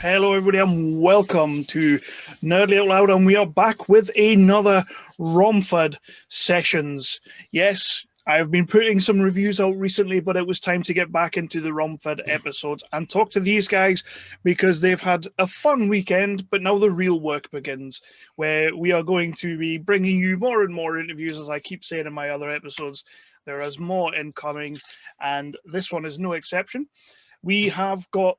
Hello, everybody, and welcome to Nerdly Out Loud, and we are back with another Romford Sessions. Yes, I've been putting some reviews out recently, but it was time to get back into the Romford episodes and talk to these guys because they've had a fun weekend, but now the real work begins, where we are going to be bringing you more and more interviews, as I keep saying in my other episodes. There is more incoming, and this one is no exception. We have got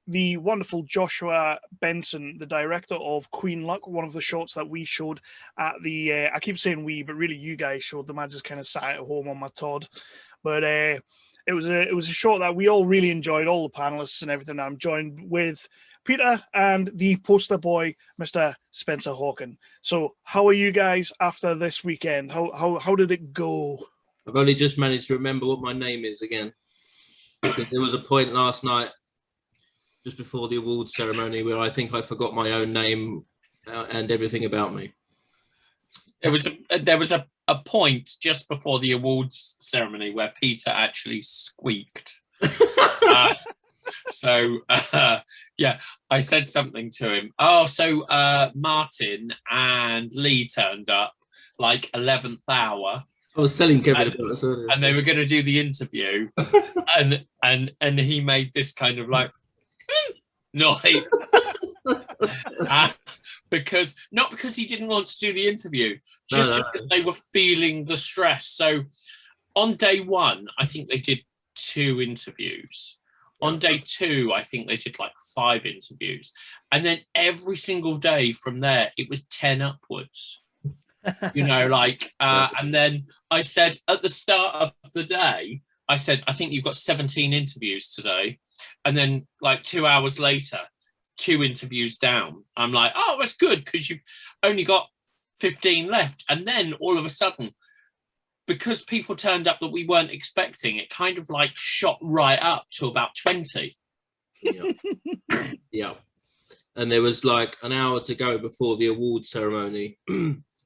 the wonderful Joshua Benson, the director of Queen Luck, one of the shorts that we showed at the, I keep saying we, but really you guys showed them. I just kind of sat at home on my Todd. But it was a short that we all really enjoyed, all the panelists and everything. I'm joined with Peter and the poster boy, Mr. Spencer Hawken. So how are you guys after this weekend? How did it go? I've only just managed to remember what my name is again. Because there was a point last night, just before the awards ceremony, where I think I forgot my own name and everything about me. There was a point just before the awards ceremony where Peter actually squeaked. Yeah, I said something to him. Martin and Lee turned up like 11th hour. I was telling Kevin about this earlier. And they were going to do the interview, and he made this kind of like noise. Not because he didn't want to do the interview, just because they were feeling the stress. So on day one, I think they did 2 interviews. On day 2, I think they did like 5 interviews. And then every single day from there, it was 10 upwards. And then I said at the start of the day, I said, I think you've got 17 interviews today. And then like 2 hours later, 2 interviews down. I'm like, oh, that's good because you've only got 15 left. And then all of a sudden, because people turned up that we weren't expecting, it kind of like shot right up to about 20. Yeah. Yeah. And there was like an hour to go before the award ceremony.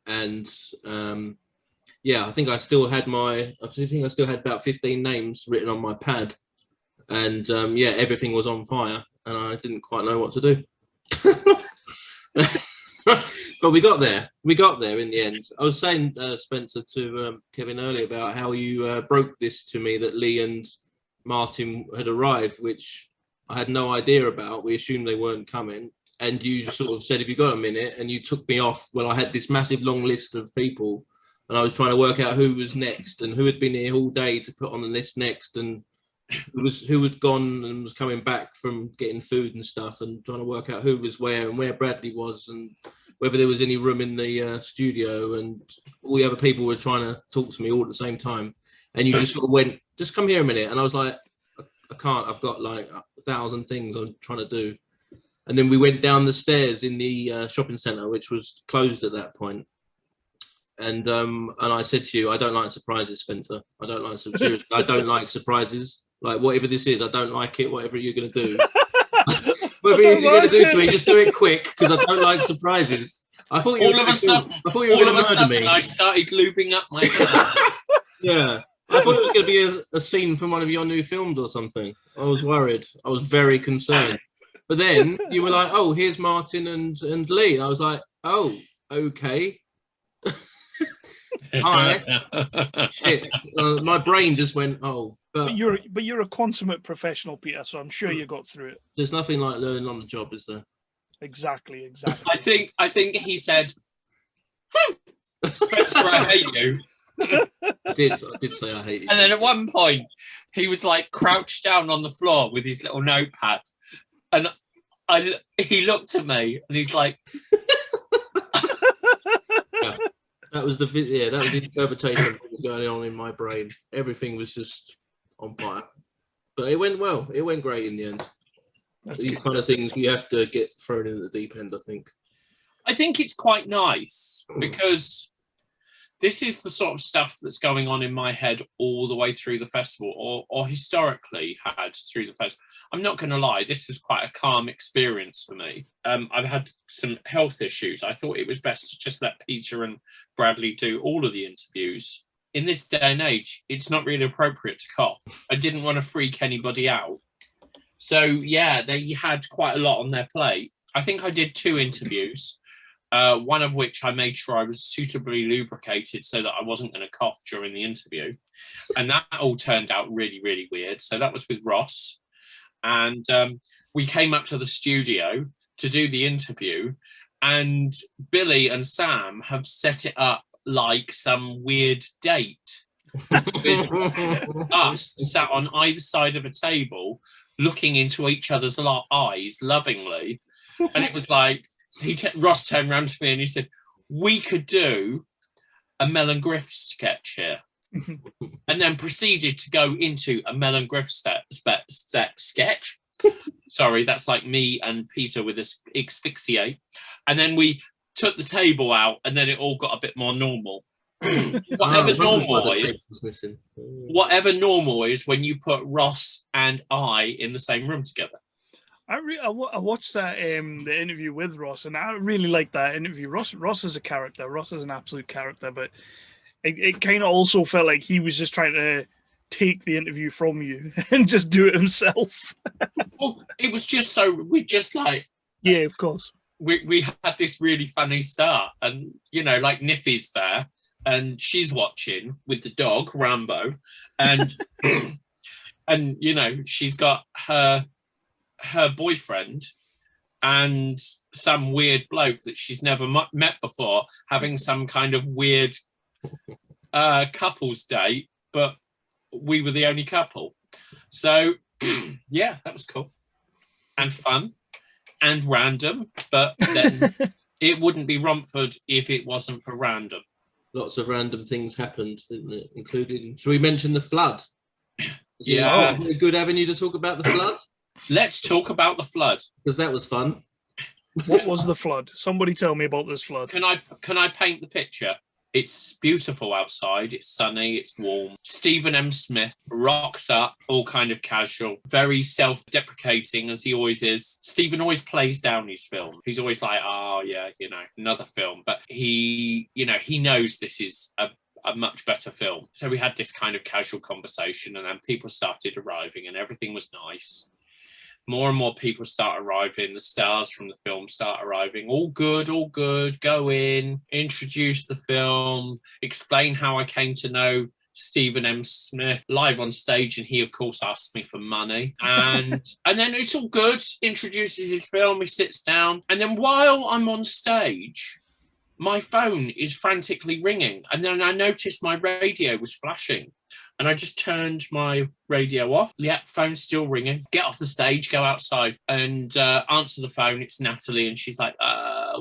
And I think I still had about 15 names written on my pad, and everything was on fire, and I didn't quite know what to do. But we got there in the end. I was saying, Spencer, to Kevin earlier about how you broke this to me that Lee and Martin had arrived, which I had no idea about. We assumed they weren't coming. And you sort of said, if you got a minute, and you took me off when I had this massive long list of people, and I was trying to work out who was next and who had been here all day to put on the list next, and who had gone and was coming back from getting food and stuff, and trying to work out who was where and where Bradley was and whether there was any room in the studio, and all the other people were trying to talk to me all at the same time. And you just sort of went, just come here a minute. And I was like, I can't, I've got like 1,000 things I'm trying to do. And then we went down the stairs in the shopping centre, which was closed at that point. And I said to you, I don't like surprises, Spencer. I don't like surprises. Like whatever this is, I don't like it. Whatever you're going to do, whatever it is you're going to do to me, just do it quick because I don't like surprises. I thought you were going to murder me. I started lubing up my hand. Yeah. I thought it was going to be a scene from one of your new films or something. I was worried. I was very concerned. But then you were like, oh, here's Martin and Lee. And I was like, oh, okay. All right. Shit. My brain just went, oh. But you're a consummate professional, Peter, so I'm sure you got through it. There's nothing like learning on the job, is there? Exactly. I think he said, Spencer, I hate you. I did say I hate you. And then at one point, he was like crouched down on the floor with his little notepad. And he looked at me and he's like, That was the interpretation of what was going on in my brain. Everything was just on fire. But it went well. It went great in the end. These kind of things you have to get thrown in the deep end, I think. I think it's quite nice because this is the sort of stuff that's going on in my head all the way through the festival, or historically had through the festival. I'm not going to lie, this was quite a calm experience for me. I've had some health issues. I thought it was best to just let Peter and Bradley do all of the interviews. In this day and age, it's not really appropriate to cough. I didn't want to freak anybody out. So yeah, they had quite a lot on their plate. I think I did 2 interviews, one of which I made sure I was suitably lubricated so that I wasn't going to cough during the interview. And that all turned out really, really weird. So that was with Ross. And we came up to the studio to do the interview, and Billy and Sam have set it up like some weird date with us sat on either side of a table looking into each other's eyes lovingly. And it was like, Ross turned around to me and he said, we could do a Mel and Griff sketch here. And then proceeded to go into a Mel and Griff sketch. Sorry, that's like me and Peter with this asphyxiate. And then we took the table out, and then it all got a bit more normal. Whatever normal is when you put Ross and I in the same room together. I watched that the interview with Ross, and I really liked that interview. Ross is a character. Ross is an absolute character, but it kind of also felt like he was just trying to take the interview from you and just do it himself. Well, it was just so we just like, yeah, of course. We had this really funny start, and you know, like Niffy's there, and she's watching with the dog Rambo, and and you know, she's got her boyfriend and some weird bloke that she's never met before having some kind of weird couples date, but we were the only couple. So yeah, that was cool and fun and random, but then it wouldn't be Romford if it wasn't for random. Lots of random things happened, didn't it? Including, should we mention the flood? Yeah. A good avenue to talk about the flood? Let's talk about the flood. Because that was fun. What was the flood? Somebody tell me about this flood. Can I paint the picture? It's beautiful outside. It's sunny. It's warm. Stephen M. Smith rocks up, all kind of casual, very self-deprecating as he always is. Stephen always plays down his film. He's always like, oh yeah, you know, another film. But he knows this is a much better film. So we had this kind of casual conversation, and then people started arriving, and everything was nice. More and more people start arriving. The stars from the film start arriving. All good. Go in, introduce the film, explain how I came to know Stephen M. Smith live on stage, and he, of course, asked me for money. And then it's all good. Introduces his film. He sits down, and then while I'm on stage, my phone is frantically ringing, and then I noticed my radio was flashing. And I just turned my radio off. Yeah, phone's still ringing. Get off the stage, go outside and answer the phone. It's Natalie. And she's like,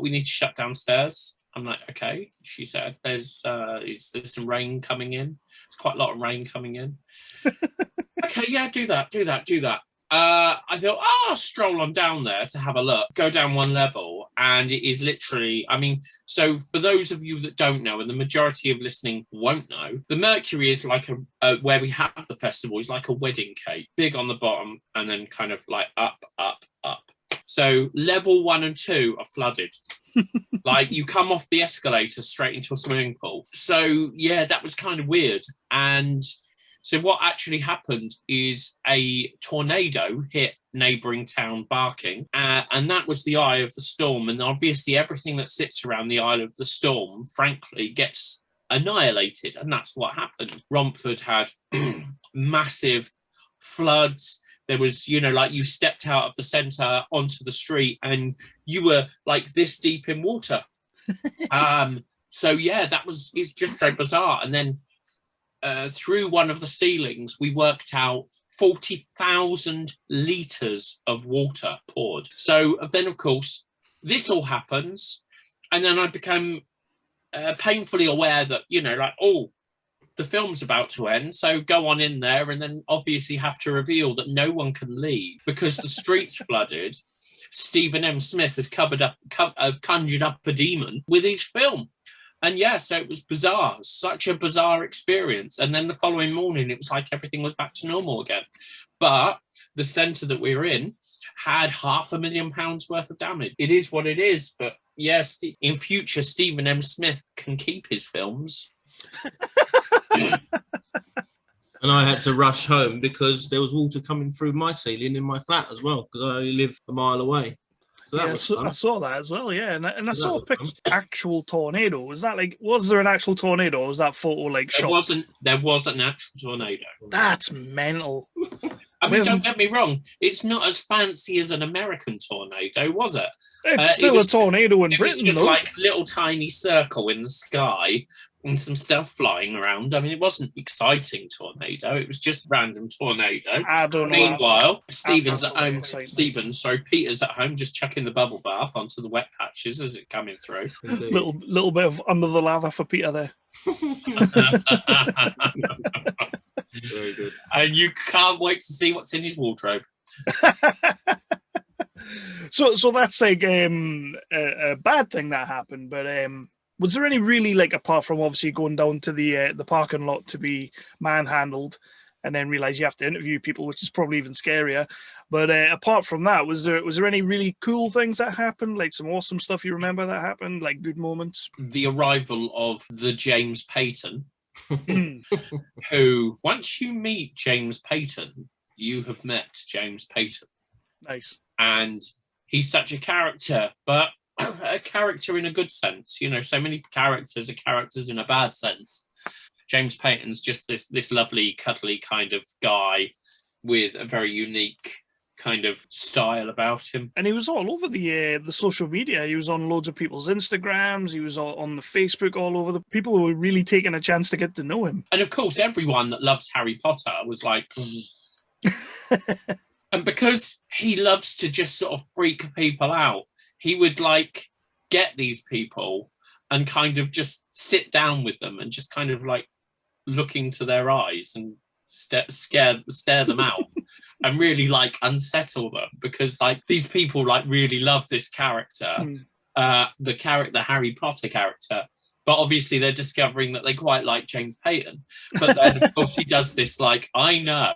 we need to shut downstairs. I'm like, okay. She said, is there some rain coming in? There's quite a lot of rain coming in. Okay, yeah, do that. I thought, I'll stroll on down there to have a look. Go down one level, and it is literally, I mean, so for those of you that don't know, and the majority of listening won't know, the Mercury is like where we have the festival, is like a wedding cake, big on the bottom, and then kind of like up. So level 1 and 2 are flooded. Like you come off the escalator straight into a swimming pool. So yeah, that was kind of weird. And so what actually happened is a tornado hit neighbouring town Barking, and that was the eye of the storm. And obviously everything that sits around the eye of the storm, frankly, gets annihilated. And that's what happened. Romford had massive floods. There was, you know, like you stepped out of the centre onto the street and you were like this deep in water. So yeah, it's just so bizarre. And then through one of the ceilings, we worked out 40,000 litres of water poured. So then, of course, this all happens. And then I became painfully aware that, you know, like, oh, the film's about to end. So go on in there, and then obviously have to reveal that no one can leave because the street's flooded. Stephen M. Smith has conjured up a demon with his film. And yeah, so it was bizarre, such a bizarre experience. And then the following morning, it was like everything was back to normal again. But the centre that we were in had £500,000 worth of damage. It is what it is. But yes, in future, Stephen M. Smith can keep his films. And I had to rush home because there was water coming through my ceiling in my flat as well, because I only live a mile away. So that was fun. I saw that as well. Yeah, and I So saw that was fun. actual tornado. Was that was there an actual tornado? Or was that photo shot? There was an actual tornado. That's mental. I mean, don't get me wrong. It's not as fancy as an American tornado, was it? It's still a tornado in Britain, It was just though. like a little tiny circle in the sky and some stuff flying around. I mean, it wasn't exciting tornado. It was just random tornado. I don't know. Meanwhile, Stephen's at home. Exciting. Peter's at home just chucking the bubble bath onto the wet patches as it's coming through. little bit of under the lather for Peter there. Very good. And you can't wait to see what's in his wardrobe. So that's like a bad thing that happened, but was there any really apart from obviously going down to the parking lot to be manhandled and then realize you have to interview people, which is probably even scarier, but apart from that, was there any really cool things that happened, like some awesome stuff you remember that happened, like good moments? The arrival of the James Payton, who, once you meet James Payton, you have met James Payton. Nice. And he's such a character, but a character in a good sense. You know, so many characters are characters in a bad sense. James Payton's just this lovely, cuddly kind of guy with a very unique kind of style about him. And he was all over the social media. He was on loads of people's Instagrams. He was on the Facebook, all over. The people who were really taking a chance to get to know him. And of course, everyone that loves Harry Potter was like... And because he loves to just sort of freak people out, he would get these people and kind of just sit down with them and just kind of look into their eyes and stare them out and really unsettle them, because these people really love this character, the Harry Potter character. But obviously they're discovering that they quite like James Payton. But then of course he does this I know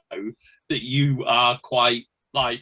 that you are quite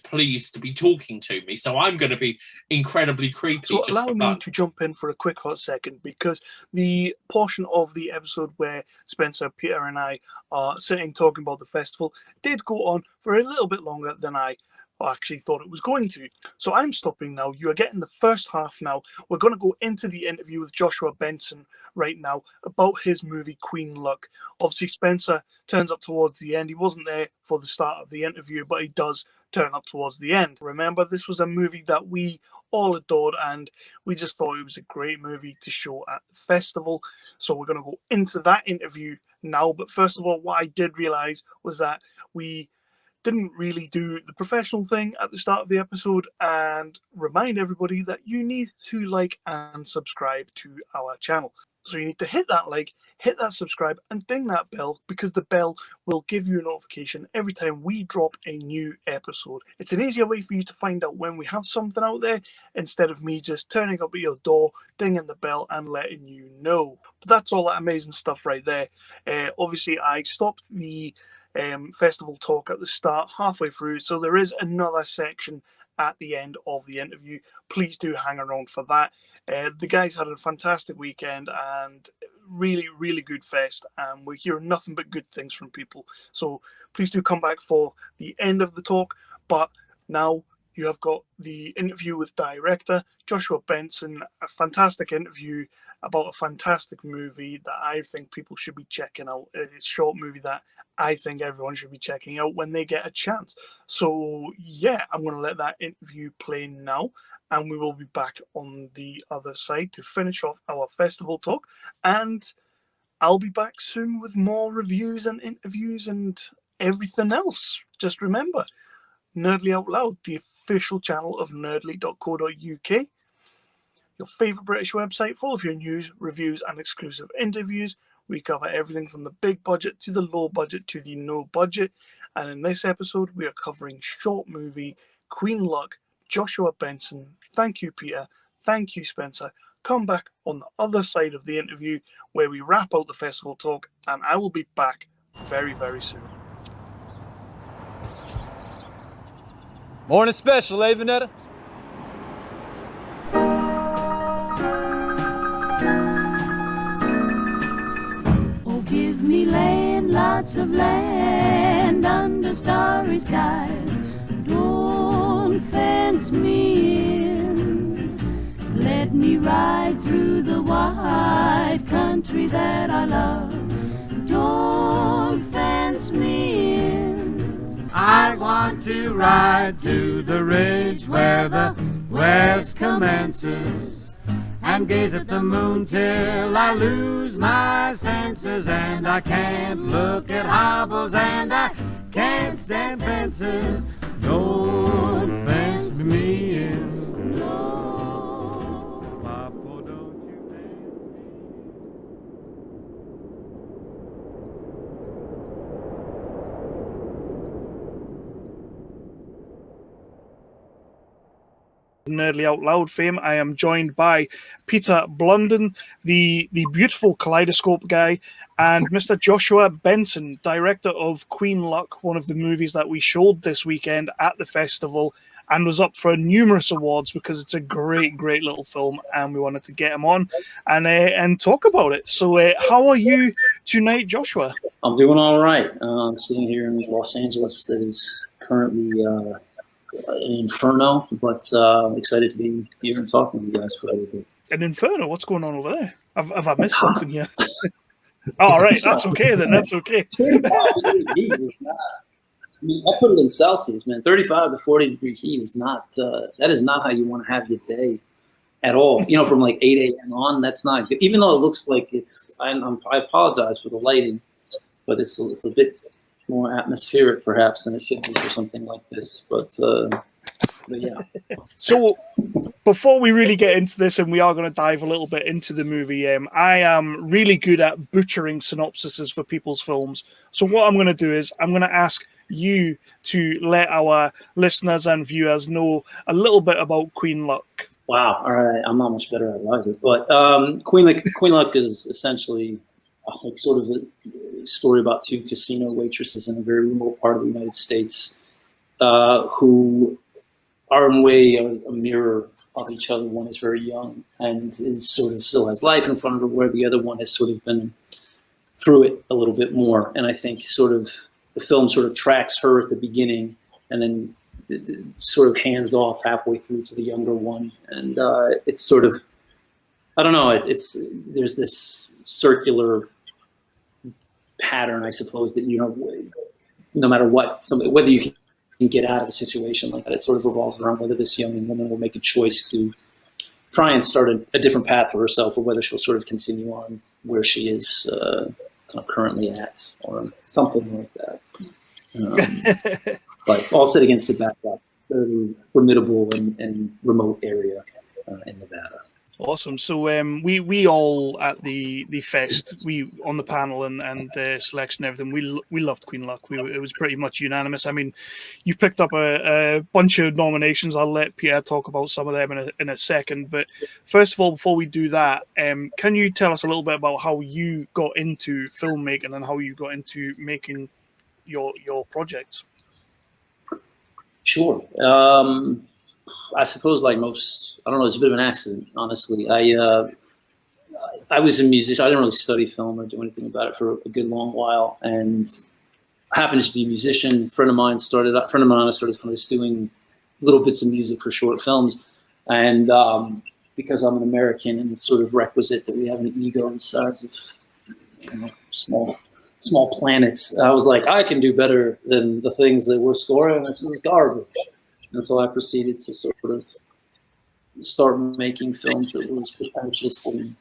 pleased to be talking to me, so I'm going to be incredibly creepy. So allow me to jump in for a quick hot second, because the portion of the episode where Spencer, Peter and I are sitting talking about the festival did go on for a little bit longer than I actually thought it was going to. So I'm stopping now. You are getting the first half now. We're going to go into the interview with Joshua Benson right now about his movie Queen Luck. Obviously Spencer turns up towards the end. He wasn't there for the start of the interview, but he does turn up towards the end. Remember, this was a movie that we all adored, and we just thought it was a great movie to show at the festival. So we're going to go into that interview now. But first of all, what I did realize was that we didn't really do the professional thing at the start of the episode and remind everybody that you need to like and subscribe to our channel. So you need to hit that like, hit that subscribe, and ding that bell, because the bell will give you a notification every time we drop a new episode. It's an easier way for you to find out when we have something out there, instead of me just turning up at your door, dinging the bell and letting you know. But that's all that amazing stuff right there. Obviously I stopped the festival talk at the start halfway through, so there is another section at the end of the interview. Please do hang around for that. The guys had a fantastic weekend and really, really good fest, and we're hearing nothing but good things from people. So please do come back for the end of the talk. But now you have got the interview with director Joshua Benson, a fantastic interview about a fantastic movie that I think people should be checking out. It's a short movie that I think everyone should be checking out when they get a chance. So yeah, I'm going to let that interview play now, and we will be back on the other side to finish off our festival talk. And I'll be back soon with more reviews and interviews and everything else. Just remember, Nerdly Out Loud, the official channel of nerdly.co.uk, your favourite British website full of your news, reviews and exclusive interviews. We cover everything from the big budget to the low budget to the no budget. And in this episode, we are covering short movie Queen Luck, Joshua Benson. Thank you, Peter. Thank you, Spencer. Come back on the other side of the interview where we wrap out the festival talk, and I will be back very, very soon. Morning special, eh, Vanetta? Oh, give me land and lots of land under starry skies. Don't fence me in. Let me ride through the wide country that I love. Don't fence me in. I want to ride to the ridge where the west commences, and gaze at the moon till I lose my senses. And I can't look at hobbles, and I can't stand fences. Don't fence me in. No, Papa, don't you fence me. Nerdly Out Loud fame, I am joined by Peter Blunden, the beautiful Kaleidoscope guy, and Mr. Joshua Benson, director of Queen Luck, one of the movies that we showed this weekend at the festival and was up for numerous awards because it's a great little film, and we wanted to get him on and talk about it. So how are you tonight, Joshua? I'm doing all right. I'm sitting here in Los Angeles that is currently an inferno, but excited to be here and talking to you guys for a little bit. An inferno? What's going on over there? Have I missed something here? All right, that's okay then. That's okay. I mean, I put it in Celsius, man. 35 to 40 degree heat is not. That is not how you want to have your day at all. You know, from like 8 a.m. on, that's not good. Even though it looks like it's. I apologize for the lighting, but it's a bit more atmospheric perhaps than it should be for something like this. But yeah. So before we really get into this, and we are going to dive a little bit into the movie, I am really good at butchering synopsises for people's films. So what I'm going to do is I'm going to ask you to let our listeners and viewers know a little bit about Queen Luck. Wow. All right. I'm not much better at it, but Queen Luck is essentially sort of a story about two casino waitresses in a very remote part of the United States who are in a way a mirror of each other. One is very young and is sort of still has life in front of her, where the other one has sort of been through it a little bit more. And I think sort of the film sort of tracks her at the beginning and then sort of hands off halfway through to the younger one. And it's sort of, I don't know, there's this circular pattern, I suppose, that, you know, no matter what, whether you can get out of a situation like that, it sort of revolves around whether this young woman will make a choice to try and start a different path for herself, or whether she'll sort of continue on where she is kind of currently at, or something like that. But all set against the backdrop, very formidable and remote area in Nevada. Awesome. So we all at the fest, we on the panel and the selection and everything, we loved Queen Luck. It was pretty much unanimous. I mean, you picked up a bunch of nominations. I'll let Pierre talk about some of them in a second. But first of all, before we do that, can you tell us a little bit about how you got into filmmaking and how you got into making your projects? Sure. I suppose, like most, I don't know, it's a bit of an accident, honestly. I was a musician. I didn't really study film or do anything about it for a good long while, and I happened to be a musician. A friend of mine and I started kind of just doing little bits of music for short films, and because I'm an American, and it's sort of requisite that we have an ego the size of, you know, small planets. I was like, I can do better than the things that we're scoring. This is garbage. And so I proceeded to sort of start making films that were as pretentiously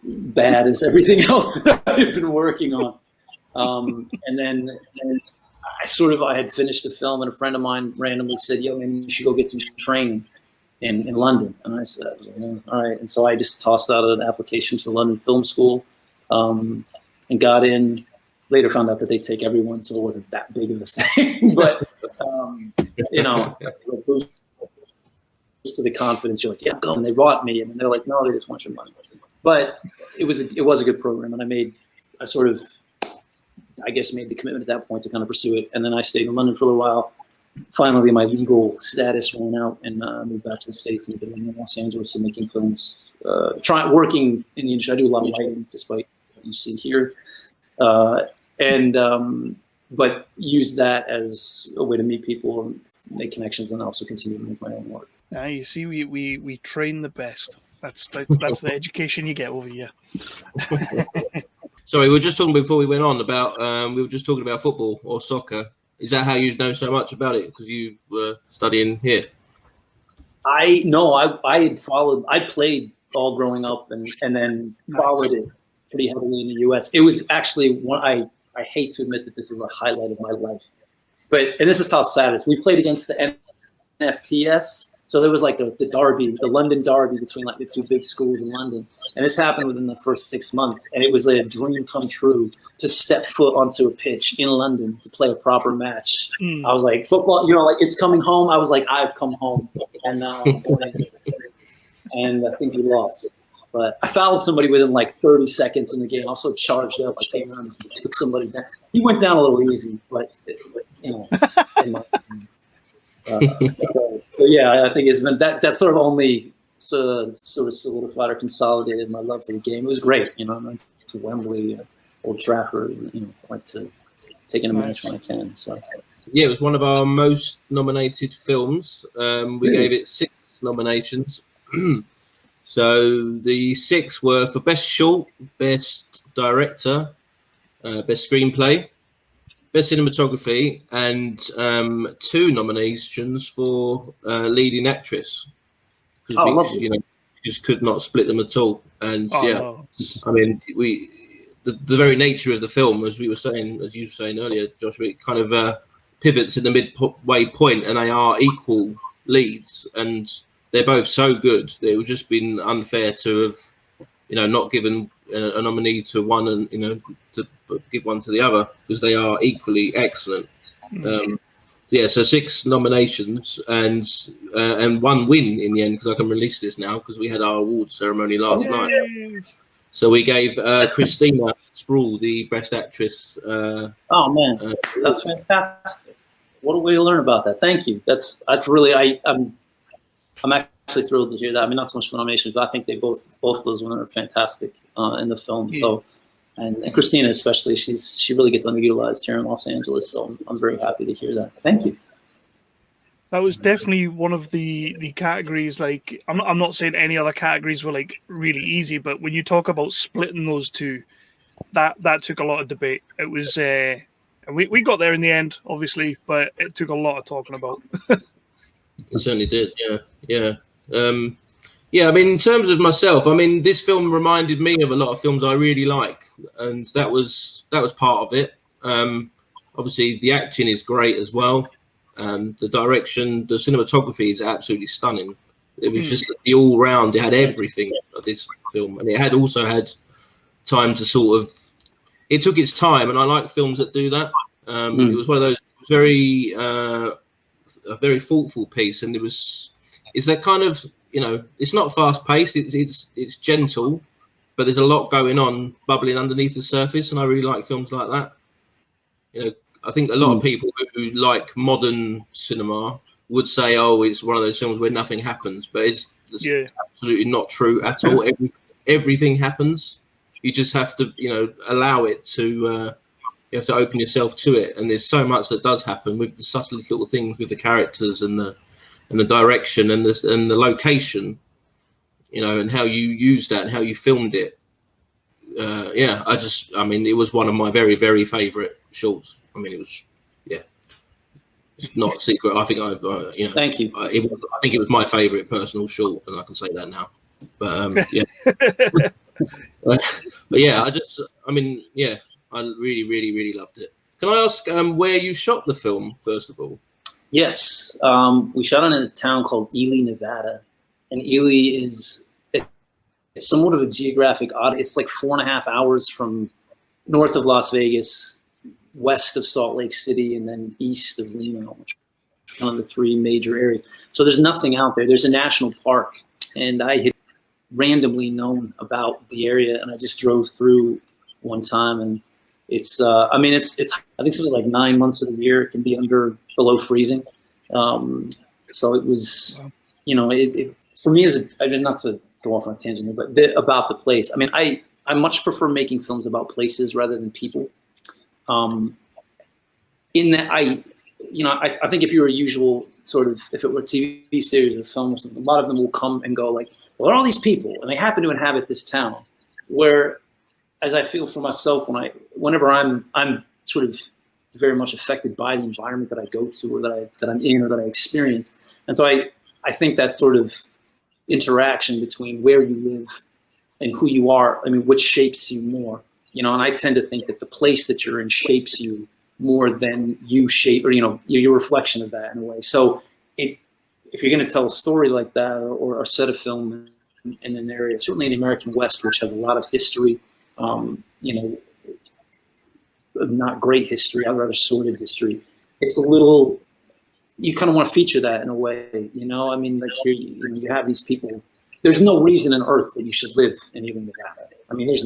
bad as everything else that I've been working on. And then I had finished a film, and a friend of mine randomly said, yo, man, you should go get some training in London. And I said, all right. And so I just tossed out an application to the London Film School and got in. Later found out that they take everyone, so it wasn't that big of a thing. But, you know, boost to the confidence. You're like, yeah, go. And they brought me, and they're like, no, they just want your money. But it was a good program, and I made the commitment at that point to kind of pursue it. And then I stayed in London for a while. Finally, my legal status ran out, and moved back to the States and living in Los Angeles and making films. Working in the industry. I do a lot of lighting, despite what you see here. and but use that as a way to meet people and make connections, and also continue to make my own work. Ah, you see, we train the best. That's the education you get over here. Sorry, we were just talking before we went on about we were just talking about football or soccer. Is that how you know so much about it? Because you were studying here. I had followed. I played all growing up, and then followed it pretty heavily in the U.S. It was actually one. I hate to admit that this is a highlight of my life, and this is how sad it is. We played against the NFTS, so there was like the derby, the London derby between like the two big schools in London, and this happened within the first 6 months, and it was a dream come true to step foot onto a pitch in London to play a proper match. I was like, football, like it's coming home. I was like, I've come home, and and I think we lost. But I fouled somebody within like 30 seconds in the game. I was so charged up. I came around and took somebody down. He went down a little easy, but so yeah, I think it's been that sort of only sort of solidified or consolidated my love for the game. It was great, I went to Wembley, Old Trafford, I like to take in a match when I can. So yeah, it was one of our most nominated films. We gave it 6 nominations. So the 6 were for Best Short, Best Director, Best Screenplay, Best Cinematography, and 2 nominations for Leading Actress. Because we just could not split them at all. And I mean, the very nature of the film, as you were saying earlier, Joshua, it kind of pivots at the midway point, and they are equal leads, and they're both so good that it would just been unfair to have, not given a nominee to one and to give one to the other, because they are equally excellent. So 6 nominations and 1 win in the end, because I can release this now because we had our awards ceremony last night. So we gave Christina Sproul the Best Actress. Oh man, that's fantastic! What a way to learn about that. Thank you. That's really I'm actually thrilled to hear that. I mean, not so much for nominations, but I think they both of those women are fantastic in the film. Yeah. So, and Christina especially, she really gets underutilized here in Los Angeles. So I'm very happy to hear that. Thank you. That was definitely one of the categories. Like, I'm not saying any other categories were like really easy, but when you talk about splitting those two, that took a lot of debate. It was, and we got there in the end, obviously, but it took a lot of talking about. It certainly did, yeah. I mean, in terms of myself, I mean, this film reminded me of a lot of films I really like, and that was part of it. Obviously, the acting is great as well. The direction, the cinematography is absolutely stunning. It was just the all-round, it had everything of this film, and it also had time to sort of, it took its time, and I like films that do that. It was one of those very a very thoughtful piece, and it's that kind of, it's not fast paced, it's gentle, but there's a lot going on bubbling underneath the surface, and I really like films like that. I think a lot of people who like modern cinema would say, oh, it's one of those films where nothing happens, but it's absolutely not true at all. Everything happens. You just have to allow it to you have to open yourself to it, and there's so much that does happen with the subtlest little things, with the characters and the direction and the location, and how you used that and how you filmed it. I mean, it was one of my very, very favorite shorts. I mean, it was, it's not a secret. I think Thank you. I think it was my favorite personal short, and I can say that now. But I really, really, really loved it. Can I ask where you shot the film, first of all? Yes, we shot it in a town called Ely, Nevada, and Ely it's somewhat of a geographic odd. It's like 4.5 hours from north of Las Vegas, west of Salt Lake City, and then east of Reno, which are one of the 3 major areas. So there's nothing out there. There's a national park, and I had randomly known about the area, and I just drove through one time, and it's I think something like 9 months of the year it can be below freezing. So it was, it for me I did not to go off on a tangent here, but about the place. I mean, I much prefer making films about places rather than people. In that I think if you're a usual sort of, if it were a TV series or film or something, a lot of them will come and go like, well, there are all these people and they happen to inhabit this town. Where, as I feel for myself, whenever I'm sort of very much affected by the environment that I go to, or that I'm in, or that I experience, and so I think that sort of interaction between where you live and who you are, I mean, which shapes you more, and I tend to think that the place that you're in shapes you more than you shape, or your reflection of that in a way. So if you're going to tell a story like that, or set a film in an area, certainly in the American West, which has a lot of history, not great history, I'd rather sordid history. It's a little, you kind of want to feature that in a way, I mean, like you have these people. There's no reason on earth that you should live in even Nevada. I mean, there's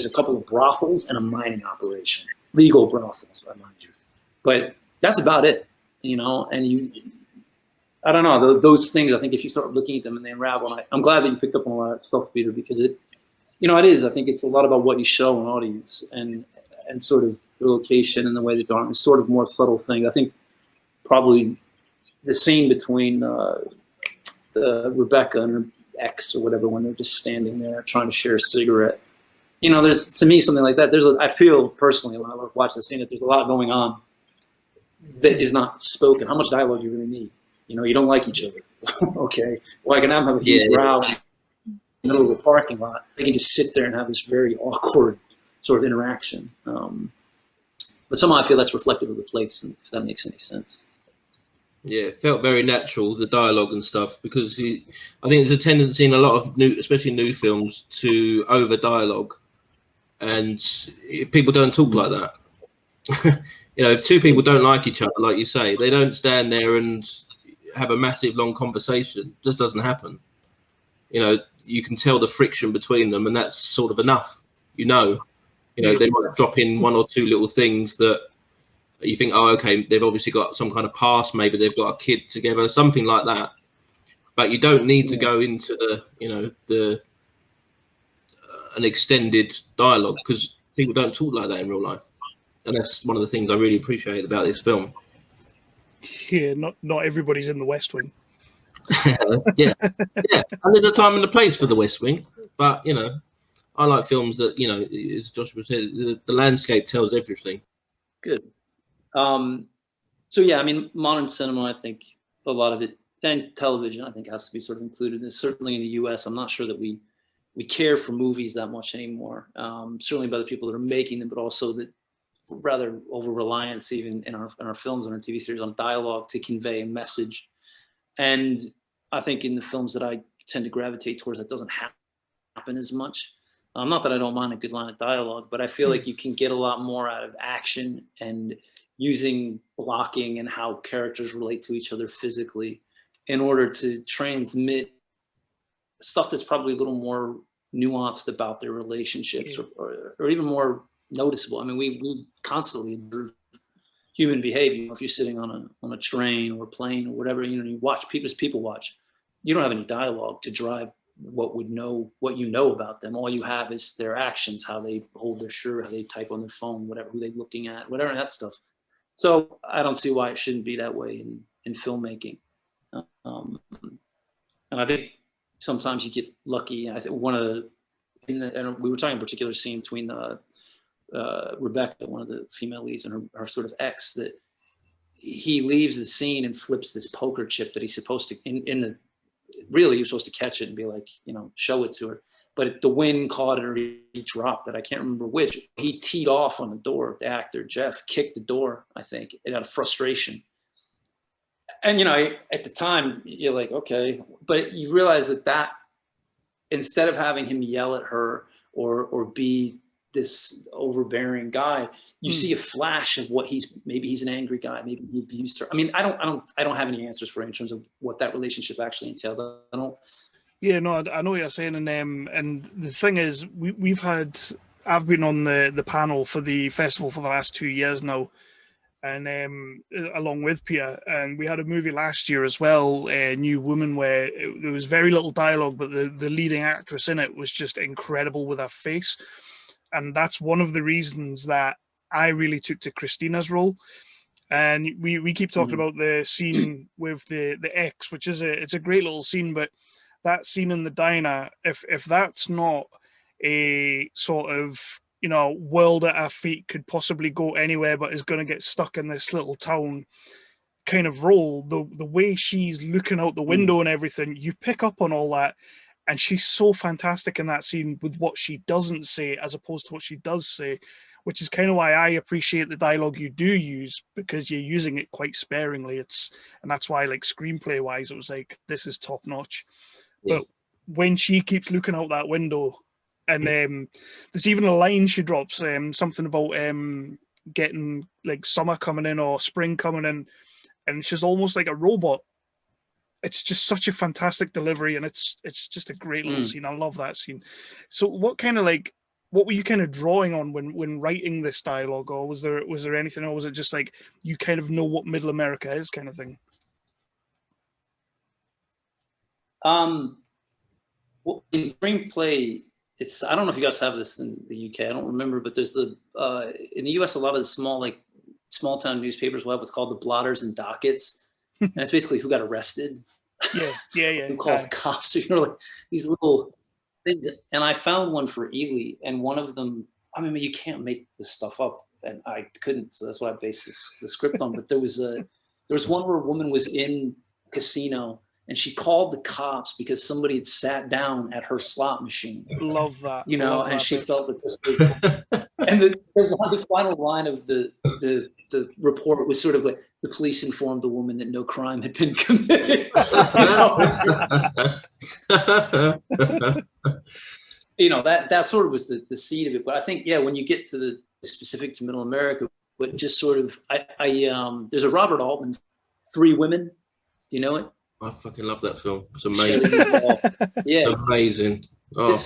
a couple of brothels and a mining operation, legal brothels, I mind you, but that's about it, and I don't know, those things, I think if you start looking at them and they unravel, and I'm glad that you picked up on a lot of that stuff, Peter, because it is, I think it's a lot about what you show an audience, and sort of the location and the way that they're on, is sort of more subtle thing. I think probably the scene between the Rebecca and her ex or whatever, when they're just standing there trying to share a cigarette, there's, to me, something like that. I feel personally, when I watch the scene, that there's a lot going on that is not spoken. How much dialogue do you really need? You don't like each other. Okay. Well, I can have a huge row in the middle of the parking lot. They can just sit there and have this very awkward sort of interaction. But somehow I feel that's reflective of the place, and if that makes any sense. Yeah, it felt very natural, the dialogue and stuff, because I think there's a tendency in a lot of especially new films, to over dialogue, and people don't talk like that. If two people don't like each other, like you say, they don't stand there and have a massive long conversation. It just doesn't happen. You can tell the friction between them, and that's sort of enough. They might drop in one or two little things that you think, oh, okay, they've obviously got some kind of past, maybe they've got a kid together, something like that. But you don't need to go into an extended dialogue, because people don't talk like that in real life. And that's one of the things I really appreciate about this film. Yeah, not everybody's in the West Wing. yeah. And there's a time and a place for the West Wing, but I like films that, as Joshua said, the landscape tells everything. Good. So yeah, I mean, modern cinema, I think a lot of it, and television, I think, has to be sort of included. And certainly in the U.S., I'm not sure that we care for movies that much anymore. Certainly by the people that are making them, but also that rather over reliance even in our films and our TV series on dialogue to convey a message. And I think in the films that I tend to gravitate towards, that doesn't happen as much. Not that I don't mind a good line of dialogue, but I feel like you can get a lot more out of action and using blocking and how characters relate to each other physically in order to transmit stuff that's probably a little more nuanced about their relationships, or even more noticeable. I mean, we constantly observe human behavior. If you're sitting on a train or a plane or whatever, you watch people watch. You don't have any dialogue to drive what you know about them. All you have is their actions, how they hold their shirt, how they type on their phone, whatever, who they're looking at, whatever, that stuff. So I don't see why it shouldn't be that way in filmmaking. And I think sometimes you get lucky. I think and we were talking a particular scene between Rebecca, one of the female leads, and her sort of ex, that he leaves the scene and flips this poker chip that he's supposed to, really he was supposed to catch it and be like, show it to her. But the wind caught it, or he dropped it. I can't remember which. He teed off on the door. The actor, Jeff, kicked the door, I think, out of frustration. And, at the time, you're like, okay. But you realize that instead of having him yell at her or be this overbearing guy, you see a flash of what maybe he's an angry guy. Maybe he abused her. I mean, I don't have any answers for it in terms of what that relationship actually entails. I don't. Yeah, no, I know what you're saying, and the thing is, I've been on the panel for the festival for the last 2 years now, and along with Peter, and we had a movie last year as well, a New Woman, where there was very little dialogue, but the leading actress in it was just incredible with her face, and that's one of the reasons that I really took to Christina's role. And we keep talking about the scene with the ex, which is it's a great little scene, but that scene in the diner, if that's not a sort of, you know, world at our feet, could possibly go anywhere but is going to get stuck in this little town kind of role, the way she's looking out the window and everything, you pick up on all that. And she's so fantastic in that scene with what she doesn't say as opposed to what she does say, which is kind of why I appreciate the dialogue you do use, because you're using it quite sparingly. And that's why, like, screenplay wise, it was like, this is top notch. Yeah. But when she keeps looking out that window, and there's even a line she drops, something about getting like summer coming in or spring coming in, and she's almost like a robot. It's just such a fantastic delivery, and it's just a great little scene. I love that scene. So what were you kind of drawing on when writing this dialogue, or was there anything, or was it just like you kind of know what Middle America is kind of thing? Well, in screenplay, I don't know if you guys have this in the UK. I don't remember, but there's in the US, a lot of the small town newspapers will have what's called the blotters and dockets. And it's basically who got arrested. Yeah. Who called the cops, or, you know, like these little things. And I found one for Ely, and one of them, I mean, you can't make this stuff up, and I couldn't, so that's what I based the script on. But there was one where a woman was in a casino, and she called the cops because somebody had sat down at her slot machine. Love that. You know, and she felt that this was, and the final line of the report was sort of like, the police informed the woman that no crime had been committed. You know, that sort of was the seed of it. But I think, yeah, when you get to the specific to Middle America, but just sort of, there's a Robert Altman, Three Women. Do you know it? I fucking love that film. It's amazing. Yeah, amazing. Oh.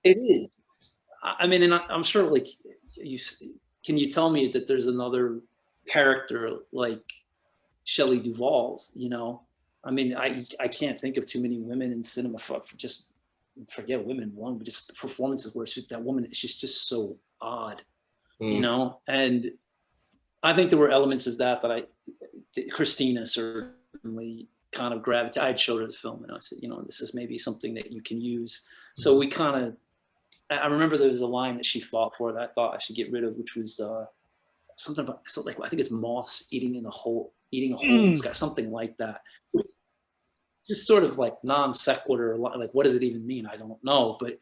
It is. I mean, and I'm sure, like, can you tell me that there's another character like Shelley Duvall's? You know, I mean, I can't think of too many women in cinema for just forget women one, but just performances where that woman, she's just so odd, you know. And I think there were elements of that Christina certainly kind of gravitated. I had showed her the film, and I said, you know, this is maybe something that you can use. So we kind of, I remember there was a line that she fought for that I thought I should get rid of, which was something about, like, I think it's moths eating a hole. It's got something like that. Just sort of like non sequitur, like, what does it even mean? I don't know. But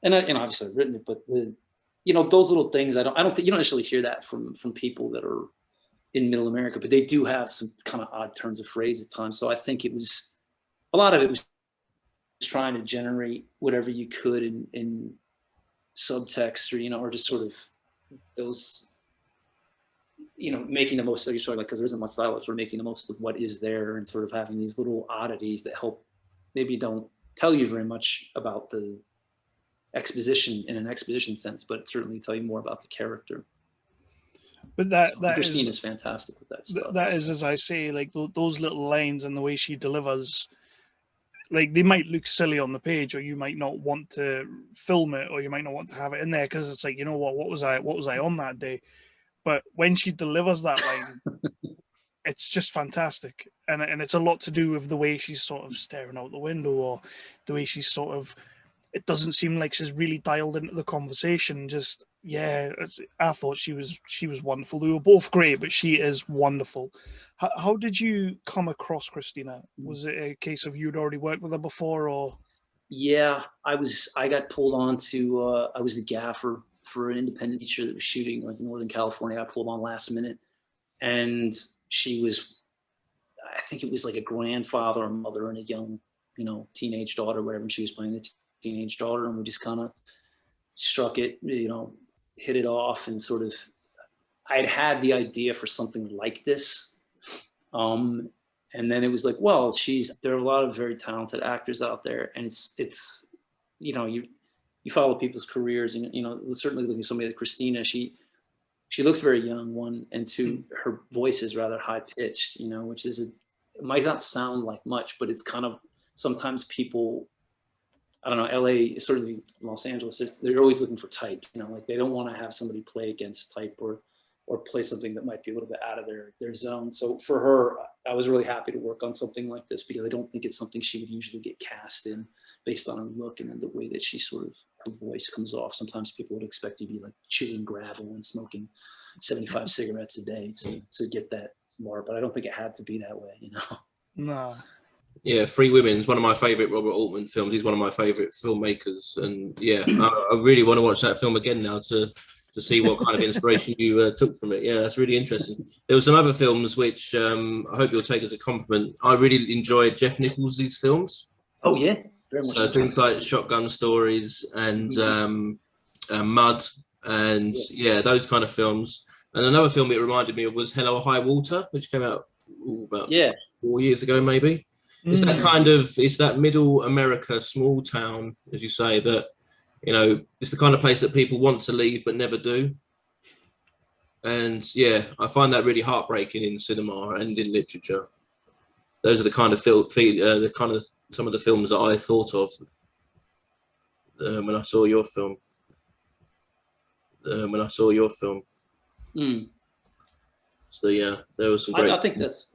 and obviously I've written it, but you know, those little things, I don't think you don't necessarily hear that from people that are in Middle America, but they do have some kind of odd turns of phrase at times. So I think a lot of it was trying to generate whatever you could in subtext, or, you know, or just sort of those, you know, making the most of your story, like, because there isn't much dialogue, we're making the most of what is there, and sort of having these little oddities that help, maybe don't tell you very much about the exposition in an exposition sense, but certainly tell you more about the character. But that Christina's fantastic with that stuff. That is, as I say, like those little lines and the way she delivers, like, they might look silly on the page, or you might not want to film it, or you might not want to have it in there because it's like, you know what was I on that day? But when she delivers that line, it's just fantastic, and it's a lot to do with the way she's sort of staring out the window, or the way she's sort of, it doesn't seem like she's really dialed into the conversation. Just, yeah, I thought she was wonderful. They were both great, but she is wonderful. How did you come across Christina? Was it a case of you'd already worked with her before, or? Yeah, I got pulled on to, I was the gaffer for an independent feature that was shooting, like, in Northern California. I got pulled on last minute, and she was, I think it was like a grandfather, a mother, and a young, you know, teenage daughter, whatever. And she was playing the teenage daughter, and we just kind of struck it, you know, hit it off, and sort of, I'd had the idea for something like this. And then it was like, well, there are a lot of very talented actors out there, and it's, you know, you follow people's careers, and, you know, certainly looking at somebody like Christina, she looks very young, one, and two, her voice is rather high pitched, you know, which is, it might not sound like much, but it's kind of, sometimes people I don't know, LA, certainly Los Angeles, they're always looking for type, you know, like they don't want to have somebody play against type or play something that might be a little bit out of their zone. So for her, I was really happy to work on something like this because I don't think it's something she would usually get cast in based on her look and the way that she sort of, her voice comes off. Sometimes people would expect you to be like chewing gravel and smoking 75 cigarettes a day to get that bar, but I don't think it had to be that way, you know? No. Yeah, Three Women is one of my favourite Robert Altman films. He's one of my favourite filmmakers, and yeah, I really want to watch that film again now to see what kind of inspiration you took from it. Yeah, that's really interesting. There were some other films which I hope you'll take as a compliment. I really enjoyed Jeff Nichols' films. Oh yeah, very much. So things like Shotgun Stories and Mud, and yeah, those kind of films. And another film it reminded me of was Hello High Water, which came out about 4 years ago, maybe. It's that kind of, it's that middle America, small town, as you say, that, you know, it's the kind of place that people want to leave but never do. And yeah, I find that really heartbreaking in cinema and in literature. Those are the kind of some of the films that I thought of when I saw your film. So yeah, there was some great. I think that's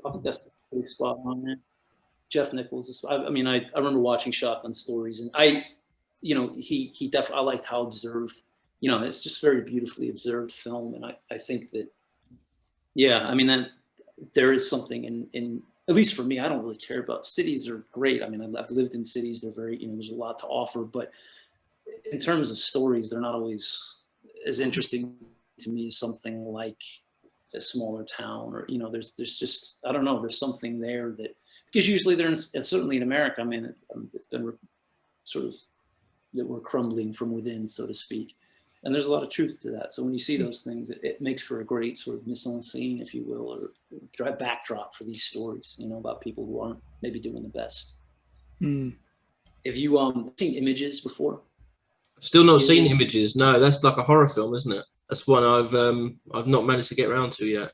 pretty spot on, man. Jeff Nichols. I mean, I remember watching Shotgun Stories, and I liked how observed. You know, it's just very beautifully observed film, and I think that, yeah, I mean that there is something in at least for me. I don't really care about cities. Are great. I mean, I've lived in cities. They're very, you know, there's a lot to offer, but in terms of stories, they're not always as interesting to me as something like a smaller town, or, you know, there's just, I don't know, there's something there that, because usually they're certainly in America, I mean, it's been sort of that we're crumbling from within, so to speak. And there's a lot of truth to that. So when you see those things, it makes for a great sort of mise en scene, if you will, or backdrop for these stories, you know, about people who aren't maybe doing the best. Have you seen Images before? Still not seen Images. No, that's like a horror film, isn't it? That's one I've not managed to get around to yet.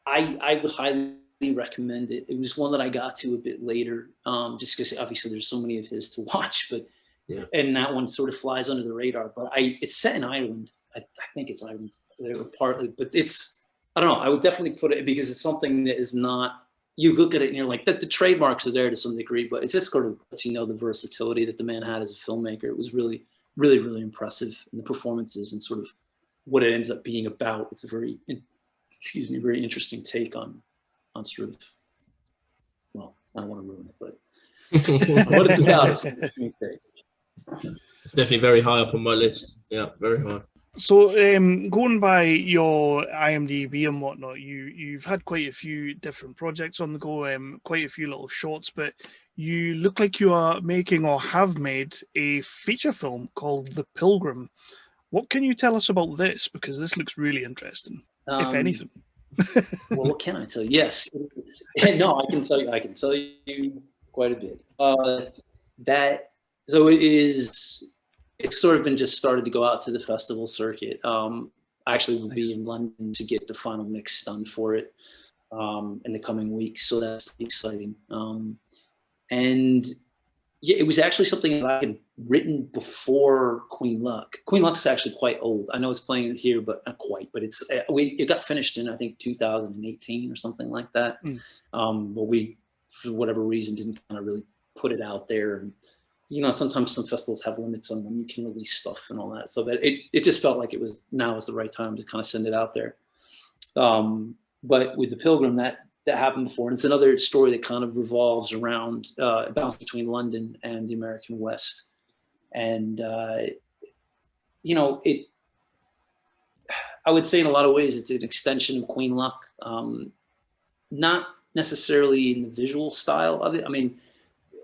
I would highly recommend it. It was one that I got to a bit later, just because obviously there's so many of his to watch, but yeah, and that one sort of flies under the radar. But it's set in Ireland. I think it's Ireland partly, but it's, I don't know. I would definitely put it, because it's something that is not, you look at it and you're like, the trademarks are there to some degree, but it's just sort of lets you know the versatility that the man had as a filmmaker. It was really, really, really impressive in the performances and sort of what it ends up being about. It's a very, very interesting take on sort of, well, I don't want to ruin it, but what it's about. It's an interesting take. It's definitely very high up on my list. Yeah, very high. So, going by your IMDb and whatnot, you've had quite a few different projects on the go, quite a few little shorts, but you look like you are making or have made a feature film called The Pilgrim. What can you tell us about this? Because this looks really interesting, if anything. Well, what can I tell you? Yes, no, I can tell you quite a bit. So it's sort of been just started to go out to the festival circuit. I actually will be in London to get the final mix done for it in the coming weeks. So that's pretty exciting. And yeah, it was actually something that I had written before Queen Luck. Queen Luck's actually quite old. I know it's playing here, but not quite. But it got finished in, I think, 2018 or something like that. But we, for whatever reason, didn't kind of really put it out there. And, you know, sometimes some festivals have limits on when you can release stuff and all that. So that it just felt like now was the right time to kind of send it out there. But with The Pilgrim, that happened before. And it's another story that kind of revolves around, bounce between London and the American West. And, you know, I would say in a lot of ways, it's an extension of Queen Luck. Not necessarily in the visual style of it. I mean,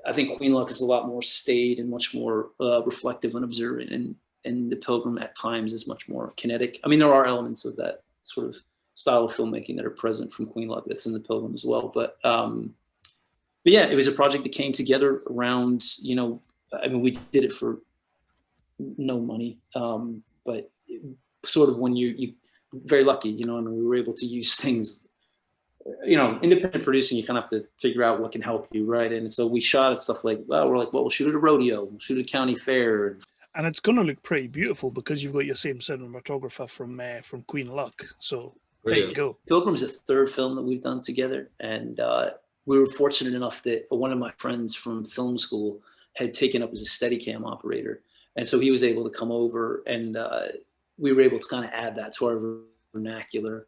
I think Queen Luck is a lot more staid and much more reflective and observant, and The Pilgrim at times is much more kinetic. I mean, there are elements of that sort of style of filmmaking that are present from Queen Luck that's in The Pilgrim as well. But yeah, it was a project that came together around, you know, I mean, we did it for no money, but sort of when you very lucky, you know, I mean, we were able to use things independent producing, you kind of have to figure out what can help you, right? And so we shot at stuff like, we'll shoot at a rodeo, we'll shoot at a county fair. And it's going to look pretty beautiful because you've got your same cinematographer from Queen Luck. So there you go. Pilgrim's the third film that we've done together. And we were fortunate enough that one of my friends from film school had taken up as a Steadicam operator. And so he was able to come over, and we were able to kind of add that to our vernacular,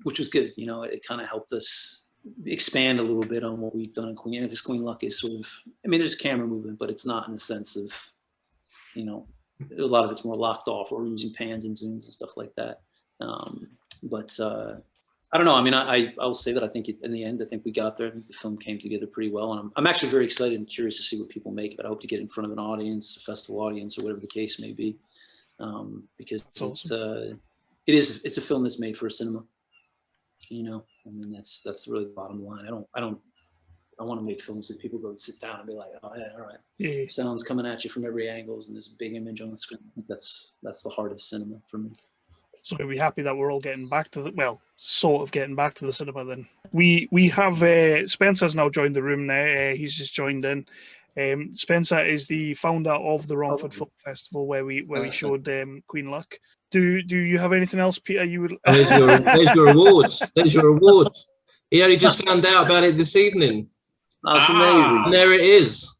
which was good. It kind of helped us expand a little bit on what we've done in Queen, because Queen Luck is sort of, there's camera movement, but it's not in the sense of, a lot of it's more locked off, or using pans and zooms and stuff like that. But I don't know. I will say that I think in the end, I think we got there. I think the film came together pretty well, and I'm actually very excited and curious to see what people make of it. I hope to get in front of an audience, a festival audience, or whatever the case may be, because it's a film that's made for a cinema. That's really the bottom line. I want to make films that people go sit down and be like, oh yeah, all right. Yeah. Sound's coming at you from every angle, and there's a big image on the screen. I think that's the heart of cinema for me. So we're happy that we're all getting back to sort of getting back to the cinema then. We have, Spencer's now joined the room now. He's just joined in. Spencer is the founder of the Romford Film Festival, where we showed Queen Luck. Do you have anything else, Peter? You would. There's your award. There's your award. He only just found out about it this evening. That's amazing. And there it is.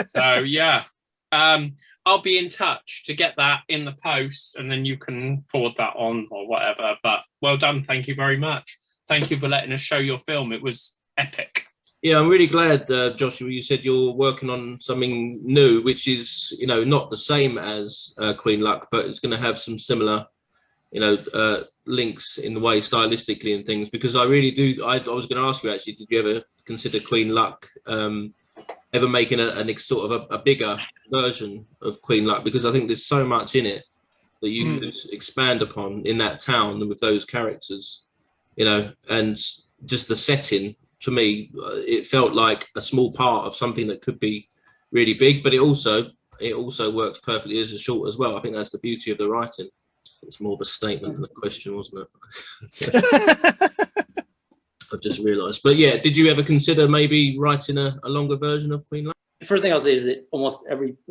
So yeah, I'll be in touch to get that in the post, and then you can forward that on or whatever. But well done. Thank you very much. Thank you for letting us show your film. It was epic. Yeah, I'm really glad, Joshua, you said you're working on something new, which is, not the same as Queen Luck, but it's going to have some similar, links in the way stylistically and things, because I really do. I was going to ask you, actually, did you ever consider Queen Luck ever making a sort of a bigger version of Queen Luck? Because I think there's so much in it that you could expand upon in that town with those characters, and just the setting. To me, it felt like a small part of something that could be really big, but it also works perfectly as a short as well. I think that's the beauty of the writing. It's more of a statement than a question, wasn't it? I've just realised. But yeah, did you ever consider maybe writing a longer version of Queen Luck? The first thing I'll say is that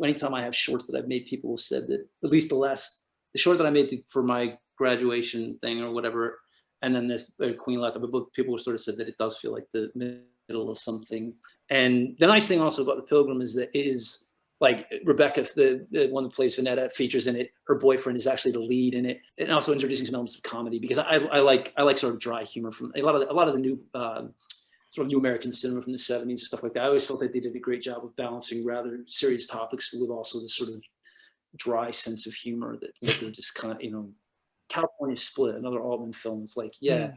anytime I have shorts that I've made, people have said that at least the short that I made for my graduation thing or whatever, and then this Queen Luck, both people sort of said that it does feel like the middle of something. And the nice thing also about The Pilgrim is that it is like Rebecca, the one that plays Vanetta, features in it. Her boyfriend is actually the lead in it, and also introducing some elements of comedy, because I like sort of dry humor from a lot of the new sort of new American cinema from the 70s and stuff like that. I always felt that they did a great job of balancing rather serious topics with also this sort of dry sense of humor that they're just kind of, California Split, another Altman film. It's like, you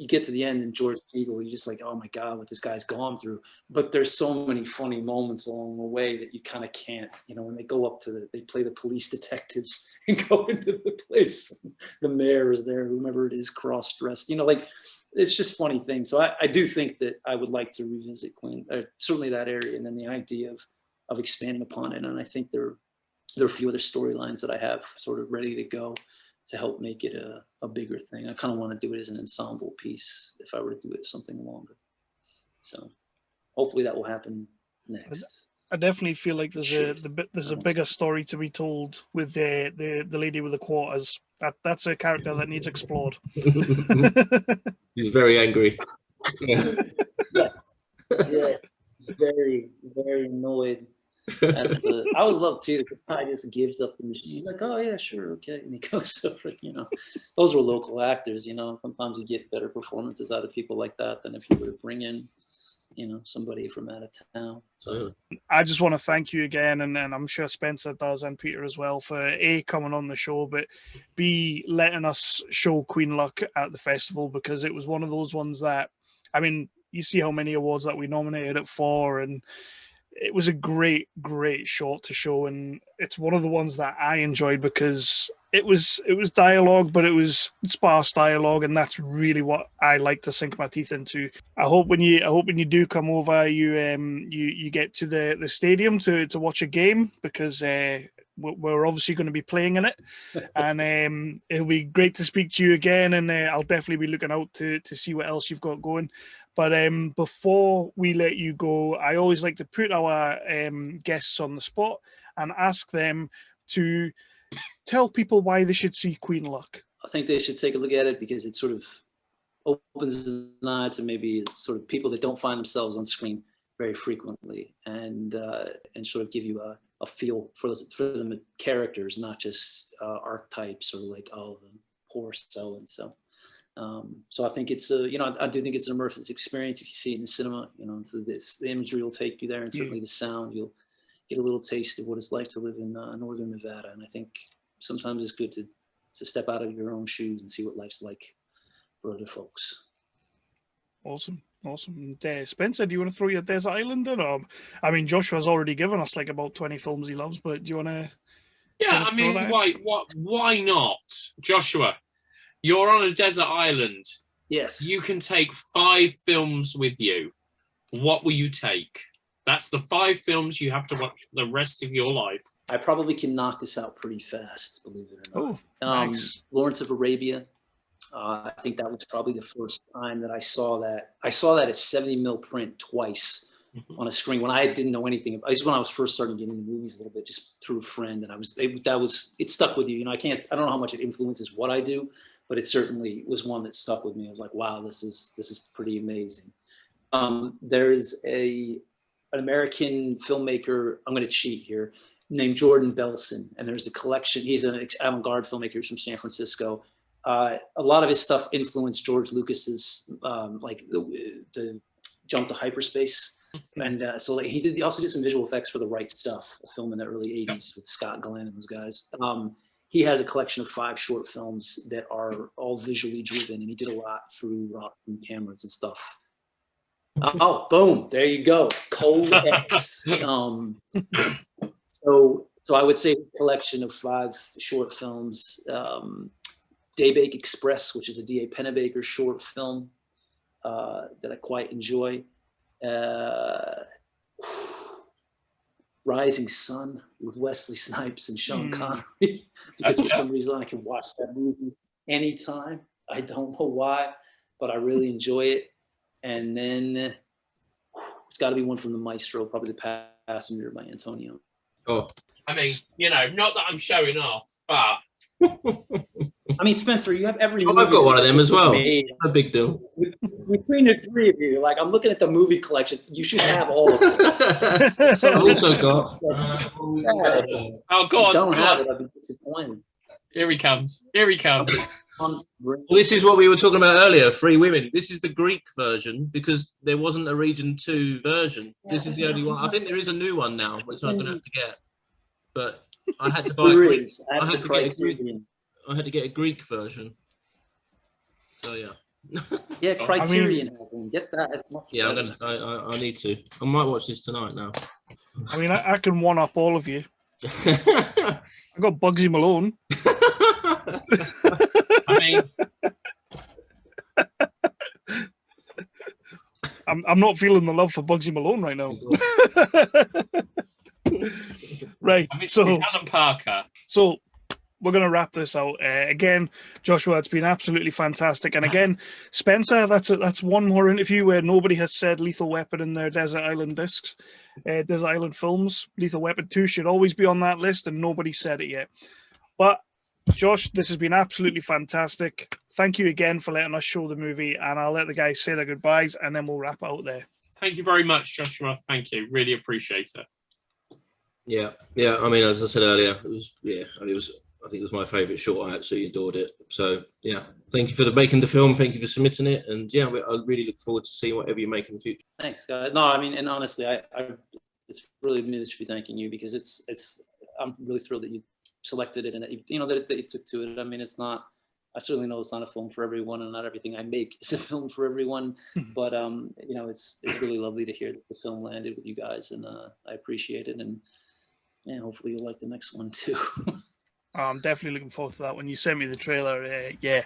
get to the end and George Siegel, you're just like, oh my God, what this guy's gone through. But there's so many funny moments along the way that you kind of can't, when they go up to they play the police detectives and go into the place. The mayor is there, whomever it is, cross-dressed, it's just funny things. So I do think that I would like to revisit Queen, or certainly that area, and then the idea of expanding upon it. And I think there are a few other storylines that I have sort of ready to go to help make it a bigger thing. I kind of want to do it as an ensemble piece if I were to do it something longer. So hopefully that will happen next. I definitely feel like there's a bigger story to be told with the lady with the quarters. That's a character that needs explored. He's very angry. Yeah, very, very annoyed. I always love too. The guy just gives up the machine. He's like, "Oh yeah, sure, okay," and he goes over. Those were local actors. Sometimes you get better performances out of people like that than if you were to bring in, somebody from out of town. So I just want to thank you again, and I'm sure Spencer does, and Peter as well, for A, coming on the show, but B, letting us show Queen Luck at the festival, because it was one of those ones that, you see how many awards that we nominated it for, and it was a great short to show, and it's one of the ones that I enjoyed because it was dialogue, but it was sparse dialogue, and that's really what I like to sink my teeth into. I hope when you do come over, you get to the stadium to watch a game, because we're obviously going to be playing in it, and it'll be great to speak to you again. And I'll definitely be looking out to see what else you've got going. But before we let you go, I always like to put our guests on the spot and ask them to tell people why they should see Queen Luck. I think they should take a look at it because it sort of opens an eye to maybe sort of people that don't find themselves on screen very frequently, and sort of give you a feel for the characters, not just archetypes or like, oh, the poor so and so. So I think it's I do think it's an immersive experience if you see it in the cinema. So the imagery will take you there, and certainly the sound. You'll get a little taste of what it's like to live in northern Nevada, and I think sometimes it's good to step out of your own shoes and see what life's like for other folks. Awesome. And, Spencer, do you want to throw your Desert Island in? Or, I mean, Joshua's already given us like about 20 films he loves, but do you want to? Yeah, I mean, why not? Joshua, you're on a desert island. Yes. You can take 5 films with you. What will you take? That's the 5 films you have to watch the rest of your life. I probably can knock this out pretty fast, believe it or not. Oh, nice. Lawrence of Arabia. I think that was probably the first time that I saw that. I saw that at 70mm print twice on a screen when I didn't know anything. It was when I was first starting getting into movies a little bit, just through a friend, and it stuck with you. I don't know how much it influences what I do, but it certainly was one that stuck with me. I was like, wow, this is pretty amazing. There is an American filmmaker, I'm going to cheat here, named Joshua Benson, and there's a collection. He's an avant-garde filmmaker from San Francisco. A lot of his stuff influenced George Lucas's like the jump to hyperspace, and so he also did some visual effects for The Right Stuff, a film in the early '80s with Scott Glenn and those guys. He has a collection of 5 short films that are all visually driven, and he did a lot through rock and cameras and stuff. Oh, boom! There you go, Cold X. So I would say a collection of 5 short films. Daybake Express, which is a D.A. Pennebaker short film that I quite enjoy. Rising Sun with Wesley Snipes and Sean Connery, because for some reason I can watch that movie anytime. I don't know why, but I really enjoy it. And then it's got to be one from the Maestro, probably The Passenger by Antonio. Oh, I mean, not that I'm showing off, but I mean, Spencer, you have every. I've got one of them as well. A big deal. Between the 3 of you, like, I'm looking at the movie collection. You should have all of them. So I've also got. oh, go on. Don't have it. I'd be disappointed. Here he comes. Well, this is what we were talking about earlier. Free Women. This is the Greek version because there wasn't a Region 2 version. This is the only one. I think there is a new one now, which I'm going to have to get. But I had to buy. I had to get a Greek version. So yeah. Yeah, Criterion. Get that. It's much better. I need to. I might watch this tonight now. I mean, I can one up all of you. I got Bugsy Malone. I mean, I'm not feeling the love for Bugsy Malone right now. Right, so Alan Parker. So we're going to wrap this out. Again, Joshua, it's been absolutely fantastic. And again, Spencer, that's one more interview where nobody has said Lethal Weapon in their Desert Island discs, Desert Island films. Lethal Weapon 2 should always be on that list, and nobody said it yet. But Josh, this has been absolutely fantastic. Thank you again for letting us show the movie, and I'll let the guys say their goodbyes, and then we'll wrap out there. Thank you very much, Joshua. Thank you. Really appreciate it. Yeah. I mean, as I said earlier, I think it was my favourite short. I absolutely adored it. So yeah, thank you for making the film. Thank you for submitting it, and yeah, I really look forward to seeing whatever you make in the future. Thanks, guys. No, I mean, and honestly, it's really me that should be thanking you, because I'm really thrilled that you selected it and that that you took to it. I mean, I certainly know it's not a film for everyone, and not everything I make is a film for everyone. But it's really lovely to hear that the film landed with you guys, and I appreciate it, and hopefully you'll like the next one too. I'm definitely looking forward to that. When you sent me the trailer, yeah,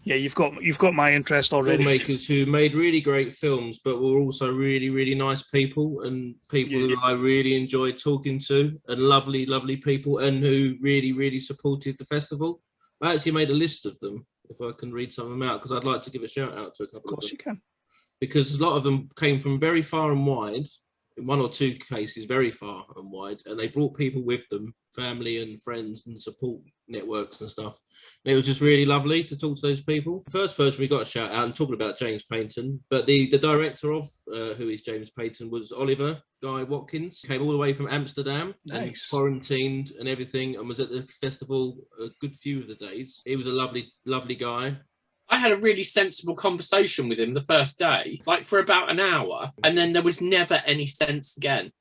you've got my interest already. Filmmakers who made really great films, but were also really, really nice people, and people who I really enjoyed talking to, and lovely, lovely people, and who really, really supported the festival. I actually made a list of them, if I can read some of them out, because I'd like to give a shout out to a couple of them. Of course you can. Because a lot of them came from very far and wide, in one or two cases very far and wide, and they brought people with them, family and friends and support networks and stuff. And it was just really lovely to talk to those people. The first person we got a shout out, and talking about James Payton, but the director of who is James Payton was Oliver Guy Watkins. Came all the way from Amsterdam and quarantined and everything, and was at the festival a good few of the days. He was a lovely, lovely guy. I had a really sensible conversation with him the first day, like for about an hour, and then there was never any sense again.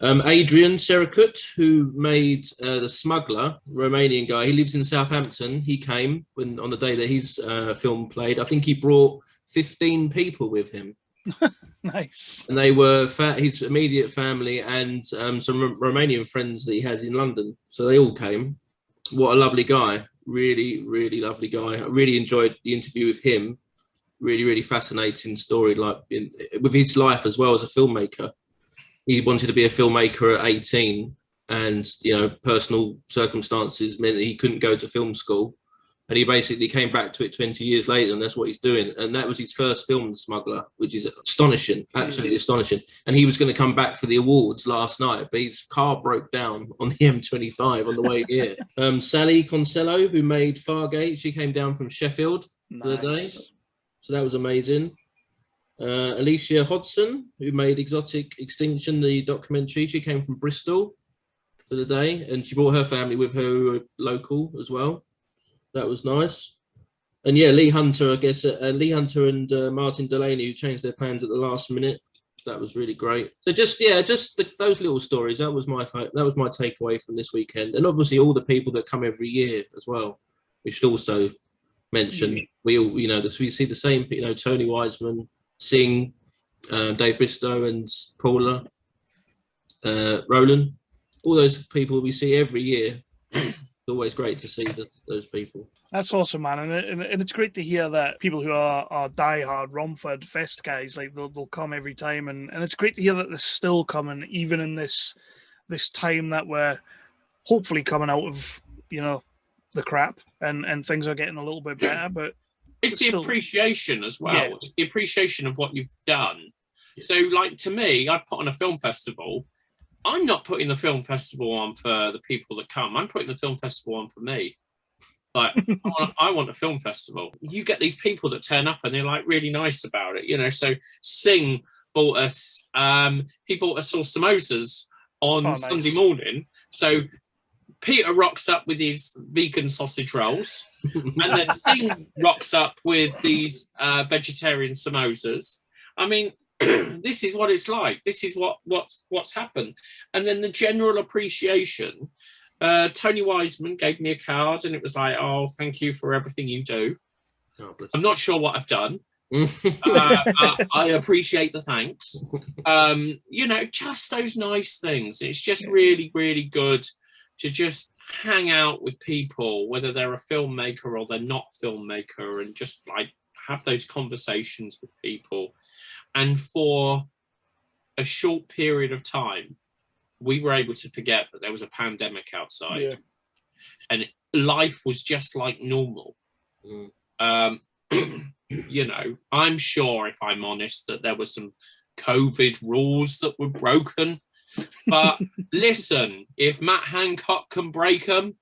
Adrian Serakut, who made The Smuggler, Romanian guy. He lives in Southampton. He came on the day that his film played. I think he brought 15 people with him. Nice. And they were his immediate family and some Romanian friends that he has in London. So they all came. What a lovely guy. Really, really lovely guy. I really enjoyed the interview with him. Really, really fascinating story, like with his life as well as a filmmaker. He wanted to be a filmmaker at 18, and personal circumstances meant that he couldn't go to film school, and he basically came back to it 20 years later, and that's what he's doing. And that was his first film, The Smuggler, which is astonishing, absolutely astonishing. And he was going to come back for the awards last night, but his car broke down on the M25 on the way here. Sally Consello, who made Fargate, she came down from Sheffield for the day, so that was amazing. Alicia Hodson, who made Exotic Extinction, the documentary, she came from Bristol for the day, and she brought her family with her, who are local as well. That was nice. And Lee Hunter, I guess, Lee Hunter and Martin Delaney, who changed their plans at the last minute. That was really great. So those little stories. That was my takeaway from this weekend, and obviously all the people that come every year as well. We should also mention we all, we see the same. Tony Wiseman, Singh, Dave Bristow, and Paula, Roland. All those people we see every year. It's always great to see those people. That's awesome, man, and it's great to hear that people who are diehard Romford Fest guys, like they'll come every time, and it's great to hear that they're still coming, even in this time that we're hopefully coming out of the crap, and things are getting a little bit better. But it's the appreciation as well. Yeah. It's the appreciation of what you've done. Yeah. So, like, to me, I put on a film festival. I'm not putting the film festival on for the people that come. I'm putting the film festival on for me. Like, I want a film festival. You get these people that turn up and they're like really nice about it, So Singh bought us, he bought us all samosas on Sunday morning. So Peter rocks up with his vegan sausage rolls, and then Singh rocks up with these vegetarian samosas. I mean, this is what it's like. This is what's happened. And then the general appreciation. Tony Wiseman gave me a card, and it was like, "Oh, thank you for everything you do." I'm not sure what I've done. I appreciate the thanks. Just those nice things. It's just really, really good to just hang out with people, whether they're a filmmaker or they're not a filmmaker, and just like have those conversations with people. And for a short period of time, we were able to forget that there was a pandemic outside, and life was just like normal. I'm sure, if I'm honest, that there were some COVID rules that were broken. But listen, if Matt Hancock can break them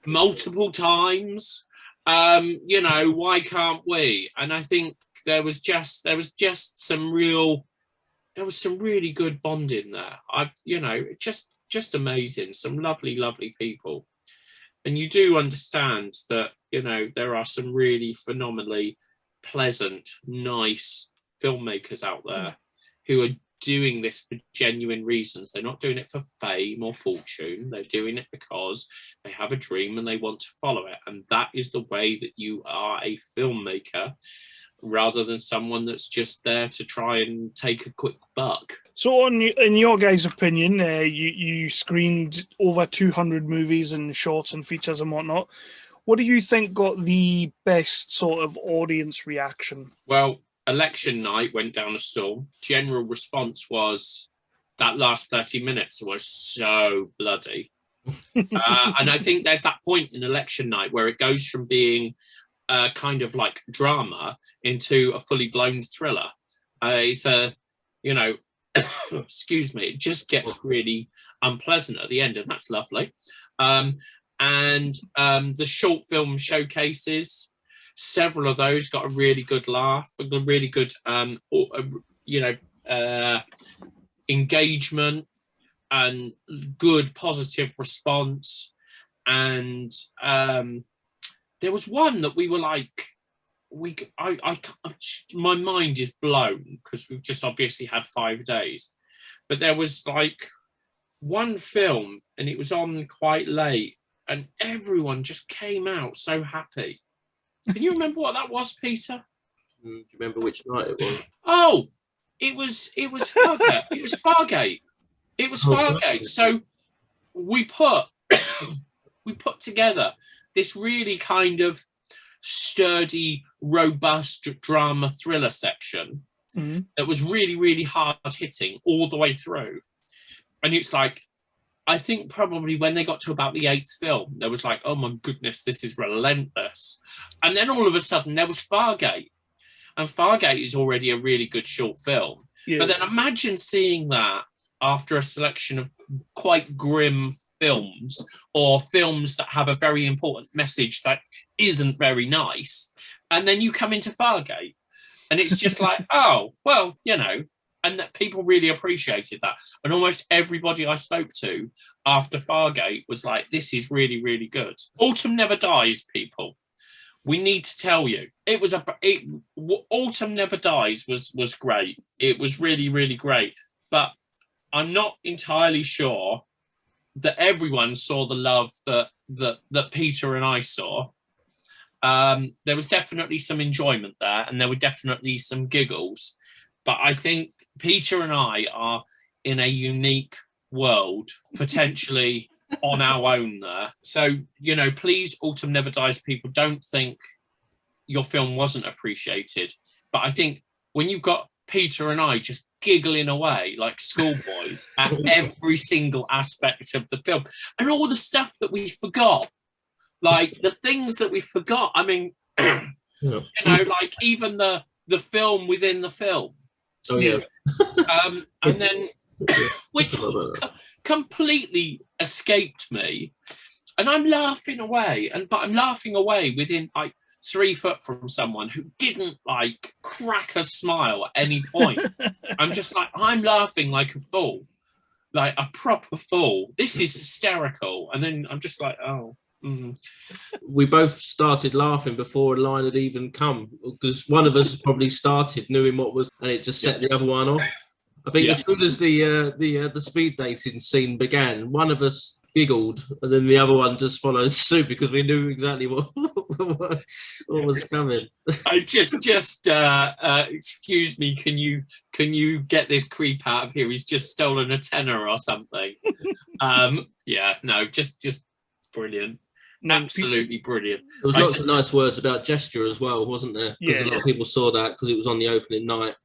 multiple times, why can't we? And I think there was some really good bonding there. Just amazing. Some lovely, lovely people. And you do understand that, there are some really phenomenally pleasant, nice filmmakers out there who are doing this for genuine reasons. They're not doing it for fame or fortune. They're doing it because they have a dream and they want to follow it. And that is the way that you are a filmmaker rather than someone that's just there to try and take a quick buck. So, in your guys' opinion, you screened over 200 movies and shorts and features and whatnot. What do you think got the best sort of audience reaction? Well, election night went down a storm. General response was that last 30 minutes was so bloody. And I think there's that point in election night where it goes from being kind of like drama into a fully blown thriller. It's a, excuse me, it just gets really unpleasant at the end, and that's lovely. And the short film showcases, several of those got a really good laugh, a really good, engagement and good positive response. And there was one that we were like, my mind is blown because we've just obviously had 5 days, but there was like one film and it was on quite late and everyone just came out so happy. Can you remember what that was, Peter? Do you remember which night it was? Oh, it was Fargate. It was Fargate. It was Fargate. So we put together this really kind of sturdy, robust drama thriller section that was really, really hard hitting all the way through. And it's like, I think probably when they got to about the 8th film, there was like, oh my goodness, this is relentless. And then all of a sudden there was Fargate. And Fargate is already a really good short film. Yeah. But then imagine seeing that after a selection of quite grim films or films that have a very important message that isn't very nice. And then you come into Fargate and it's just like, oh, well, and that people really appreciated that. And almost everybody I spoke to after Fargate was like, this is really, really good. Autumn Never Dies, people. We need to tell you. Autumn Never Dies was great. It was really, really great. But I'm not entirely sure that everyone saw the love that Peter and I saw. There was definitely some enjoyment there, and there were definitely some giggles. But I think Peter and I are in a unique world, potentially on our own there. So, please, Autumn Never Dies, people, don't think your film wasn't appreciated. But I think when you've got Peter and I just giggling away like schoolboys at every single aspect of the film, and all the stuff that we forgot, like the things that we forgot. I mean, like even the film within the film. Oh yeah. And then which completely escaped me, and I'm laughing away, but I'm laughing away within like 3 foot from someone who didn't like crack a smile at any point. I'm just like, I'm laughing like a fool, like a proper fool. This is hysterical. And then I'm just like, oh. We both started laughing before a line had even come, because one of us probably started knowing what was, and it just set the other one off. I think as soon as the speed dating scene began, one of us giggled, and then the other one just followed suit because we knew exactly what was coming. I just excuse me, can you get this creep out of here? He's just stolen a tenner or something. Just brilliant. Absolutely brilliant. There was lots of nice words about gesture as well, wasn't there? Because a lot of people saw that because it was on the opening night.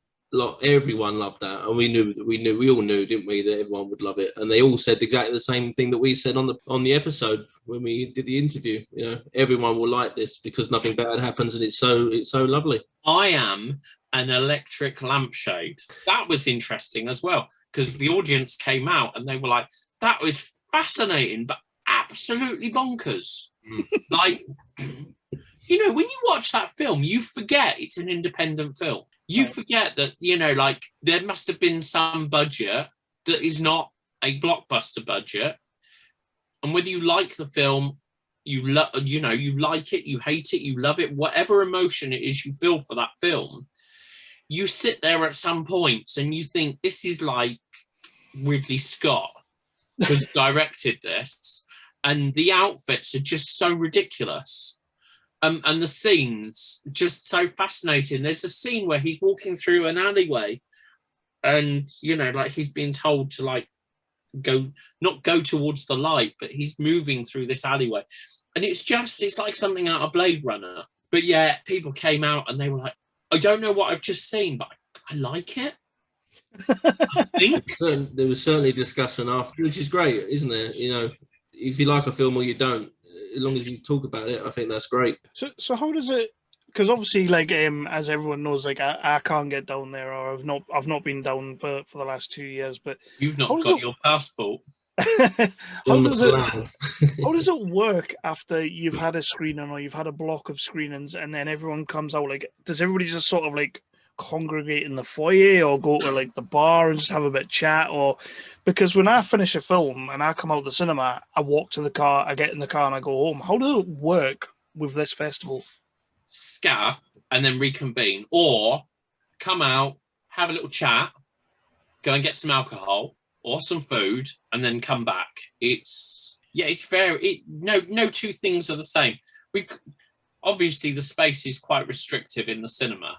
Everyone loved that, and we all knew, didn't we, that everyone would love it. And they all said exactly the same thing that we said on the episode when we did the interview. Everyone will like this because nothing bad happens, and it's so lovely. I am an electric lampshade. That was interesting as well, because the audience came out and they were like, that was fascinating, but absolutely bonkers. Like, when you watch that film, you forget it's an independent film. You forget that, like, there must have been some budget that is not a blockbuster budget. And whether you like the film, you like it, you hate it, you love it, whatever emotion it is you feel for that film, you sit there at some points and you think, this is like Ridley Scott has directed this. And the outfits are just so ridiculous. And the scenes just so fascinating. There's a scene where he's walking through an alleyway, and like he's being told to like not go towards the light, but he's moving through this alleyway, and it's like something out of Blade Runner. But yeah, people came out and they were like, I don't know what I've just seen, but I like it. I think there was certainly discussion after, which is great, isn't there? If you like a film or you don't, as long as you talk about it, I think that's great. So how does it? Because obviously, like as everyone knows, like I can't get down there, or I've not been down for the last 2 years. But you've not got your passport. How does it work after you've had a screening or you've had a block of screenings, and then everyone comes out? Like, does everybody just sort of like congregate in the foyer, or go to like the bar and just have a bit of chat? Or because when I finish a film and I come out of the cinema, I walk to the car, I get in the car, and I go home. How does it work with this festival? Scatter and then reconvene, or come out, have a little chat, go and get some alcohol or some food, and then come back. It's very no two things are the same. Obviously the space is quite restrictive in the cinema,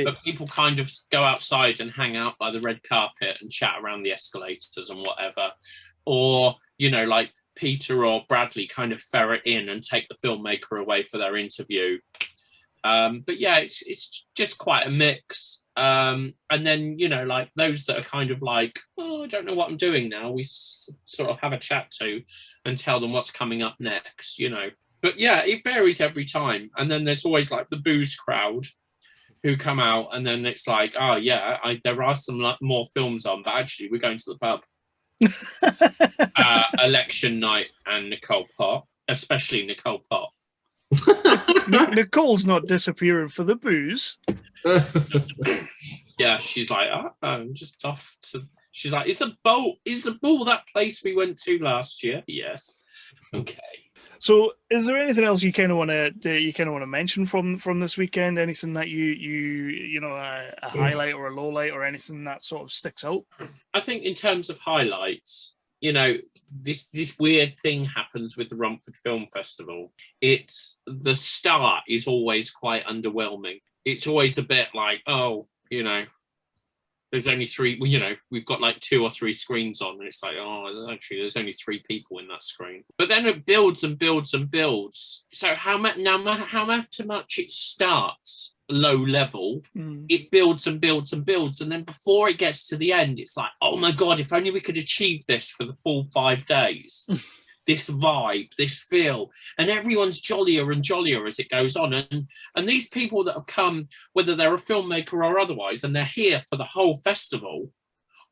but people kind of go outside and hang out by the red carpet and chat around the escalators and whatever, or like Peter or Bradley kind of ferret in and take the filmmaker away for their interview. But yeah, it's just quite a mix. And then, like those that are kind of like, oh, I don't know what I'm doing now, we sort of have a chat to and tell them what's coming up next, But yeah, it varies every time. And then there's always like the booze crowd who come out, and then it's like, oh yeah, there are some more films on, but actually we're going to the pub. Election night and Nicole Pott, especially Nicole Pott. Nicole's not disappearing for the booze. Yeah, she's like, I'm just off to. She's like, is the bowl that place we went to last year? Yes. Okay. So, is there anything else you kind of want to mention from this weekend? Anything that you a highlight or a low light, or anything that sort of sticks out? I think in terms of highlights, this weird thing happens with the Romford Film Festival. It's the start is always quite underwhelming. It's always a bit like, there's only three. We've got like 2 or 3 screens on, and it's like, there's only 3 people in that screen. But then it builds and builds and builds. So how much it starts low level, it builds and builds and builds, and then before it gets to the end, it's like, oh my god, if only we could achieve this for the full 5 days. This vibe, this feel, and everyone's jollier and jollier as it goes on. And these people that have come, whether they're a filmmaker or otherwise, and they're here for the whole festival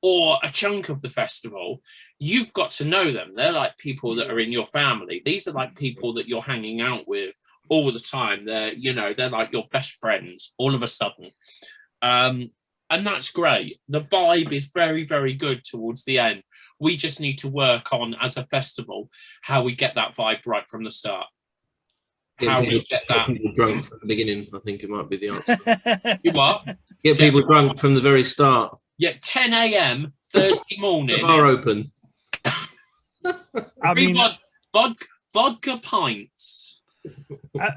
or a chunk of the festival, you've got to know them. They're like people that are in your family. These are like people that you're hanging out with all the time. They're like your best friends all of a sudden. And that's great. The vibe is very, very good towards the end. We just need to work on, as a festival, how we get that vibe right from the start. Get people drunk from the beginning, I think it might be the answer. You what? Get people drunk from the very start. Yeah, 10 a.m. Thursday morning. The bar open. I mean, vodka pints.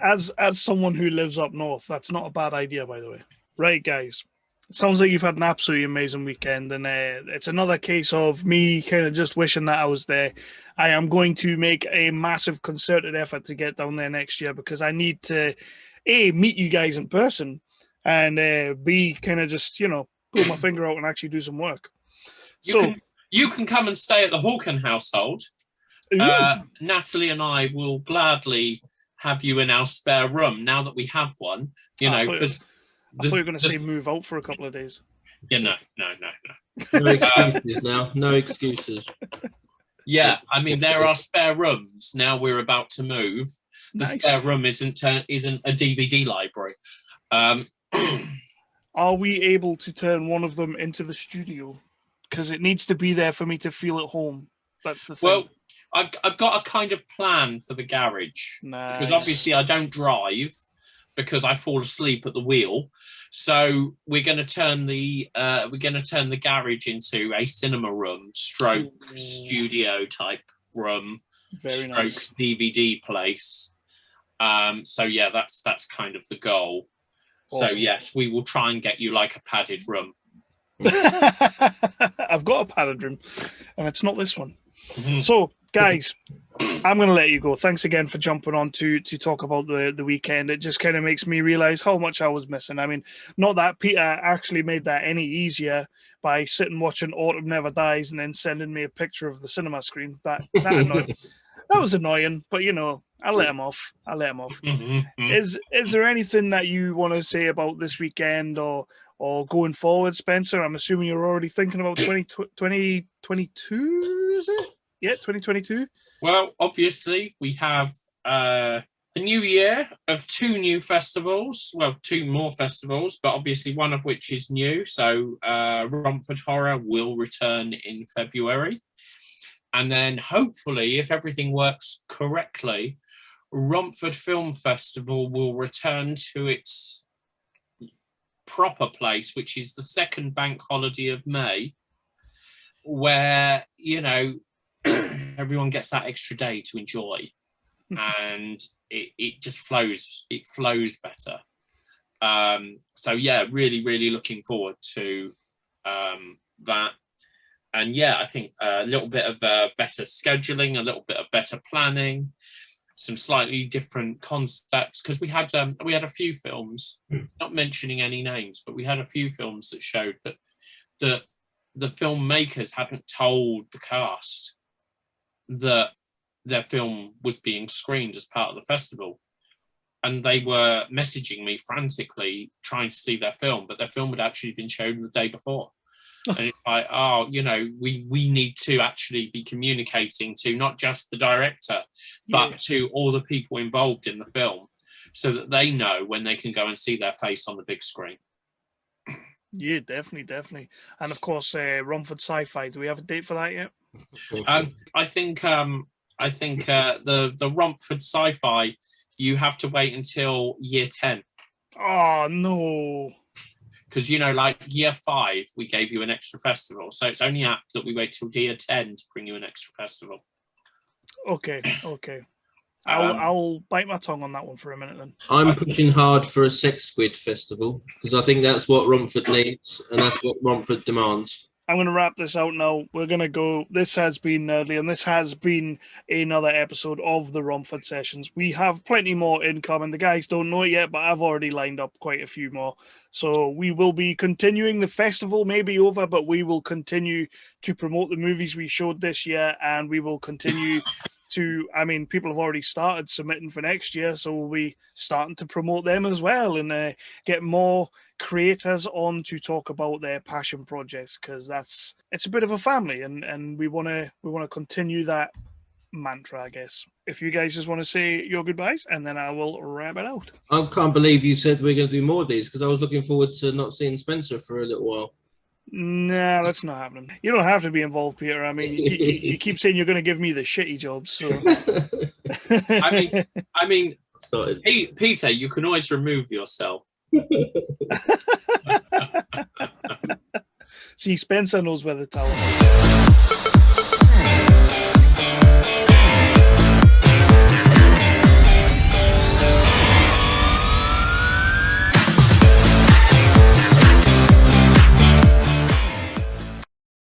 As someone who lives up north, that's not a bad idea, by the way. Right, guys. Sounds like you've had an absolutely amazing weekend, and it's another case of me kind of just wishing that I was there. I am going to make a massive concerted effort to get down there next year, because I need to, A, meet you guys in person, and B, kind of just, pull my finger out and actually do some work. You can come and stay at the Hawken household. Natalie and I will gladly have you in our spare room now that we have one, because... I thought you were going to say move out for a couple of days. Yeah, no. No excuses now. No excuses. Yeah, I mean, there are spare rooms. Now we're about to move. The spare room isn't a DVD library. Are we able to turn one of them into the studio? Because it needs to be there for me to feel at home. That's the thing. Well, I've got a kind of plan for the garage. Nice. Because obviously I don't drive, because I fall asleep at the wheel. So we're going to turn the garage into a cinema room, studio type room, very nice DVD place. So yeah, that's kind of the goal. Awesome. So yes, we will try and get you like a padded room. I've got a padded room, and it's not this one. Mhm. So, guys, I'm going to let you go. Thanks again for jumping on to talk about the weekend. It just kind of makes me realize how much I was missing. I mean, not that Peter actually made that any easier by sitting watching Autumn Never Dies and then sending me a picture of the cinema screen. That was annoying, but you know, I let him off. Mhm. Is there anything that you want to say about this weekend or going forward, Spencer? I'm assuming you're already thinking about 2022, is it? Yeah, 2022. Well, obviously, we have a new year of 2 new festivals. Well, 2 more festivals, but obviously one of which is new. So Romford Horror will return in February. And then hopefully, if everything works correctly, Romford Film Festival will return to its proper place, which is the second bank holiday of May, where, you know, everyone gets that extra day to enjoy, and it just flows better. So yeah, really looking forward to that. And yeah, I think a little bit of better scheduling, a little bit of better planning, some slightly different concepts, because we had a few films, not mentioning any names, but we had a few films that showed that the filmmakers hadn't told the cast that their film was being screened as part of the festival, and they were messaging me frantically trying to see their film, but their film had actually been shown the day before. And it's like, oh, you know, we need to actually be communicating to not just the director, but to all the people involved in the film, so that they know when they can go and see their face on the big screen. Yeah, definitely. And of course, Romford Sci-Fi. Do we have a date for that yet? I think the Romford Sci-Fi, you have to wait until year 10. Oh no. Because, you know, like year 5, we gave you an extra festival. So it's only apt that we wait till year 10 to bring you an extra festival. Okay. I'll bite my tongue on that one for a minute then. I'm pushing hard for a Sex Squid festival, because I think that's what Romford needs, and that's what Romford demands. I'm going to wrap this out now. We're going to go. This has been Nerdly, and this has been another episode of the Romford Sessions. We have plenty more incoming. The guys don't know it yet, but I've already lined up quite a few more. So we will be continuing. The festival may be over, but we will continue to promote the movies we showed this year, and we will continue to, I mean, people have already started submitting for next year, so we'll be starting to promote them as well, and get more creators on to talk about their passion projects, because it's a bit of a family, and we want to continue that mantra, I guess. If you guys just want to say your goodbyes, and then I will wrap it out. I can't believe you said we're going to do more of these, because I was looking forward to not seeing Spencer for a little while. Nah, that's not happening. You don't have to be involved, Peter. I mean, you keep saying you're going to give me the shitty jobs, so. I mean, Peter, you can always remove yourself. See, Spencer knows where the talent is.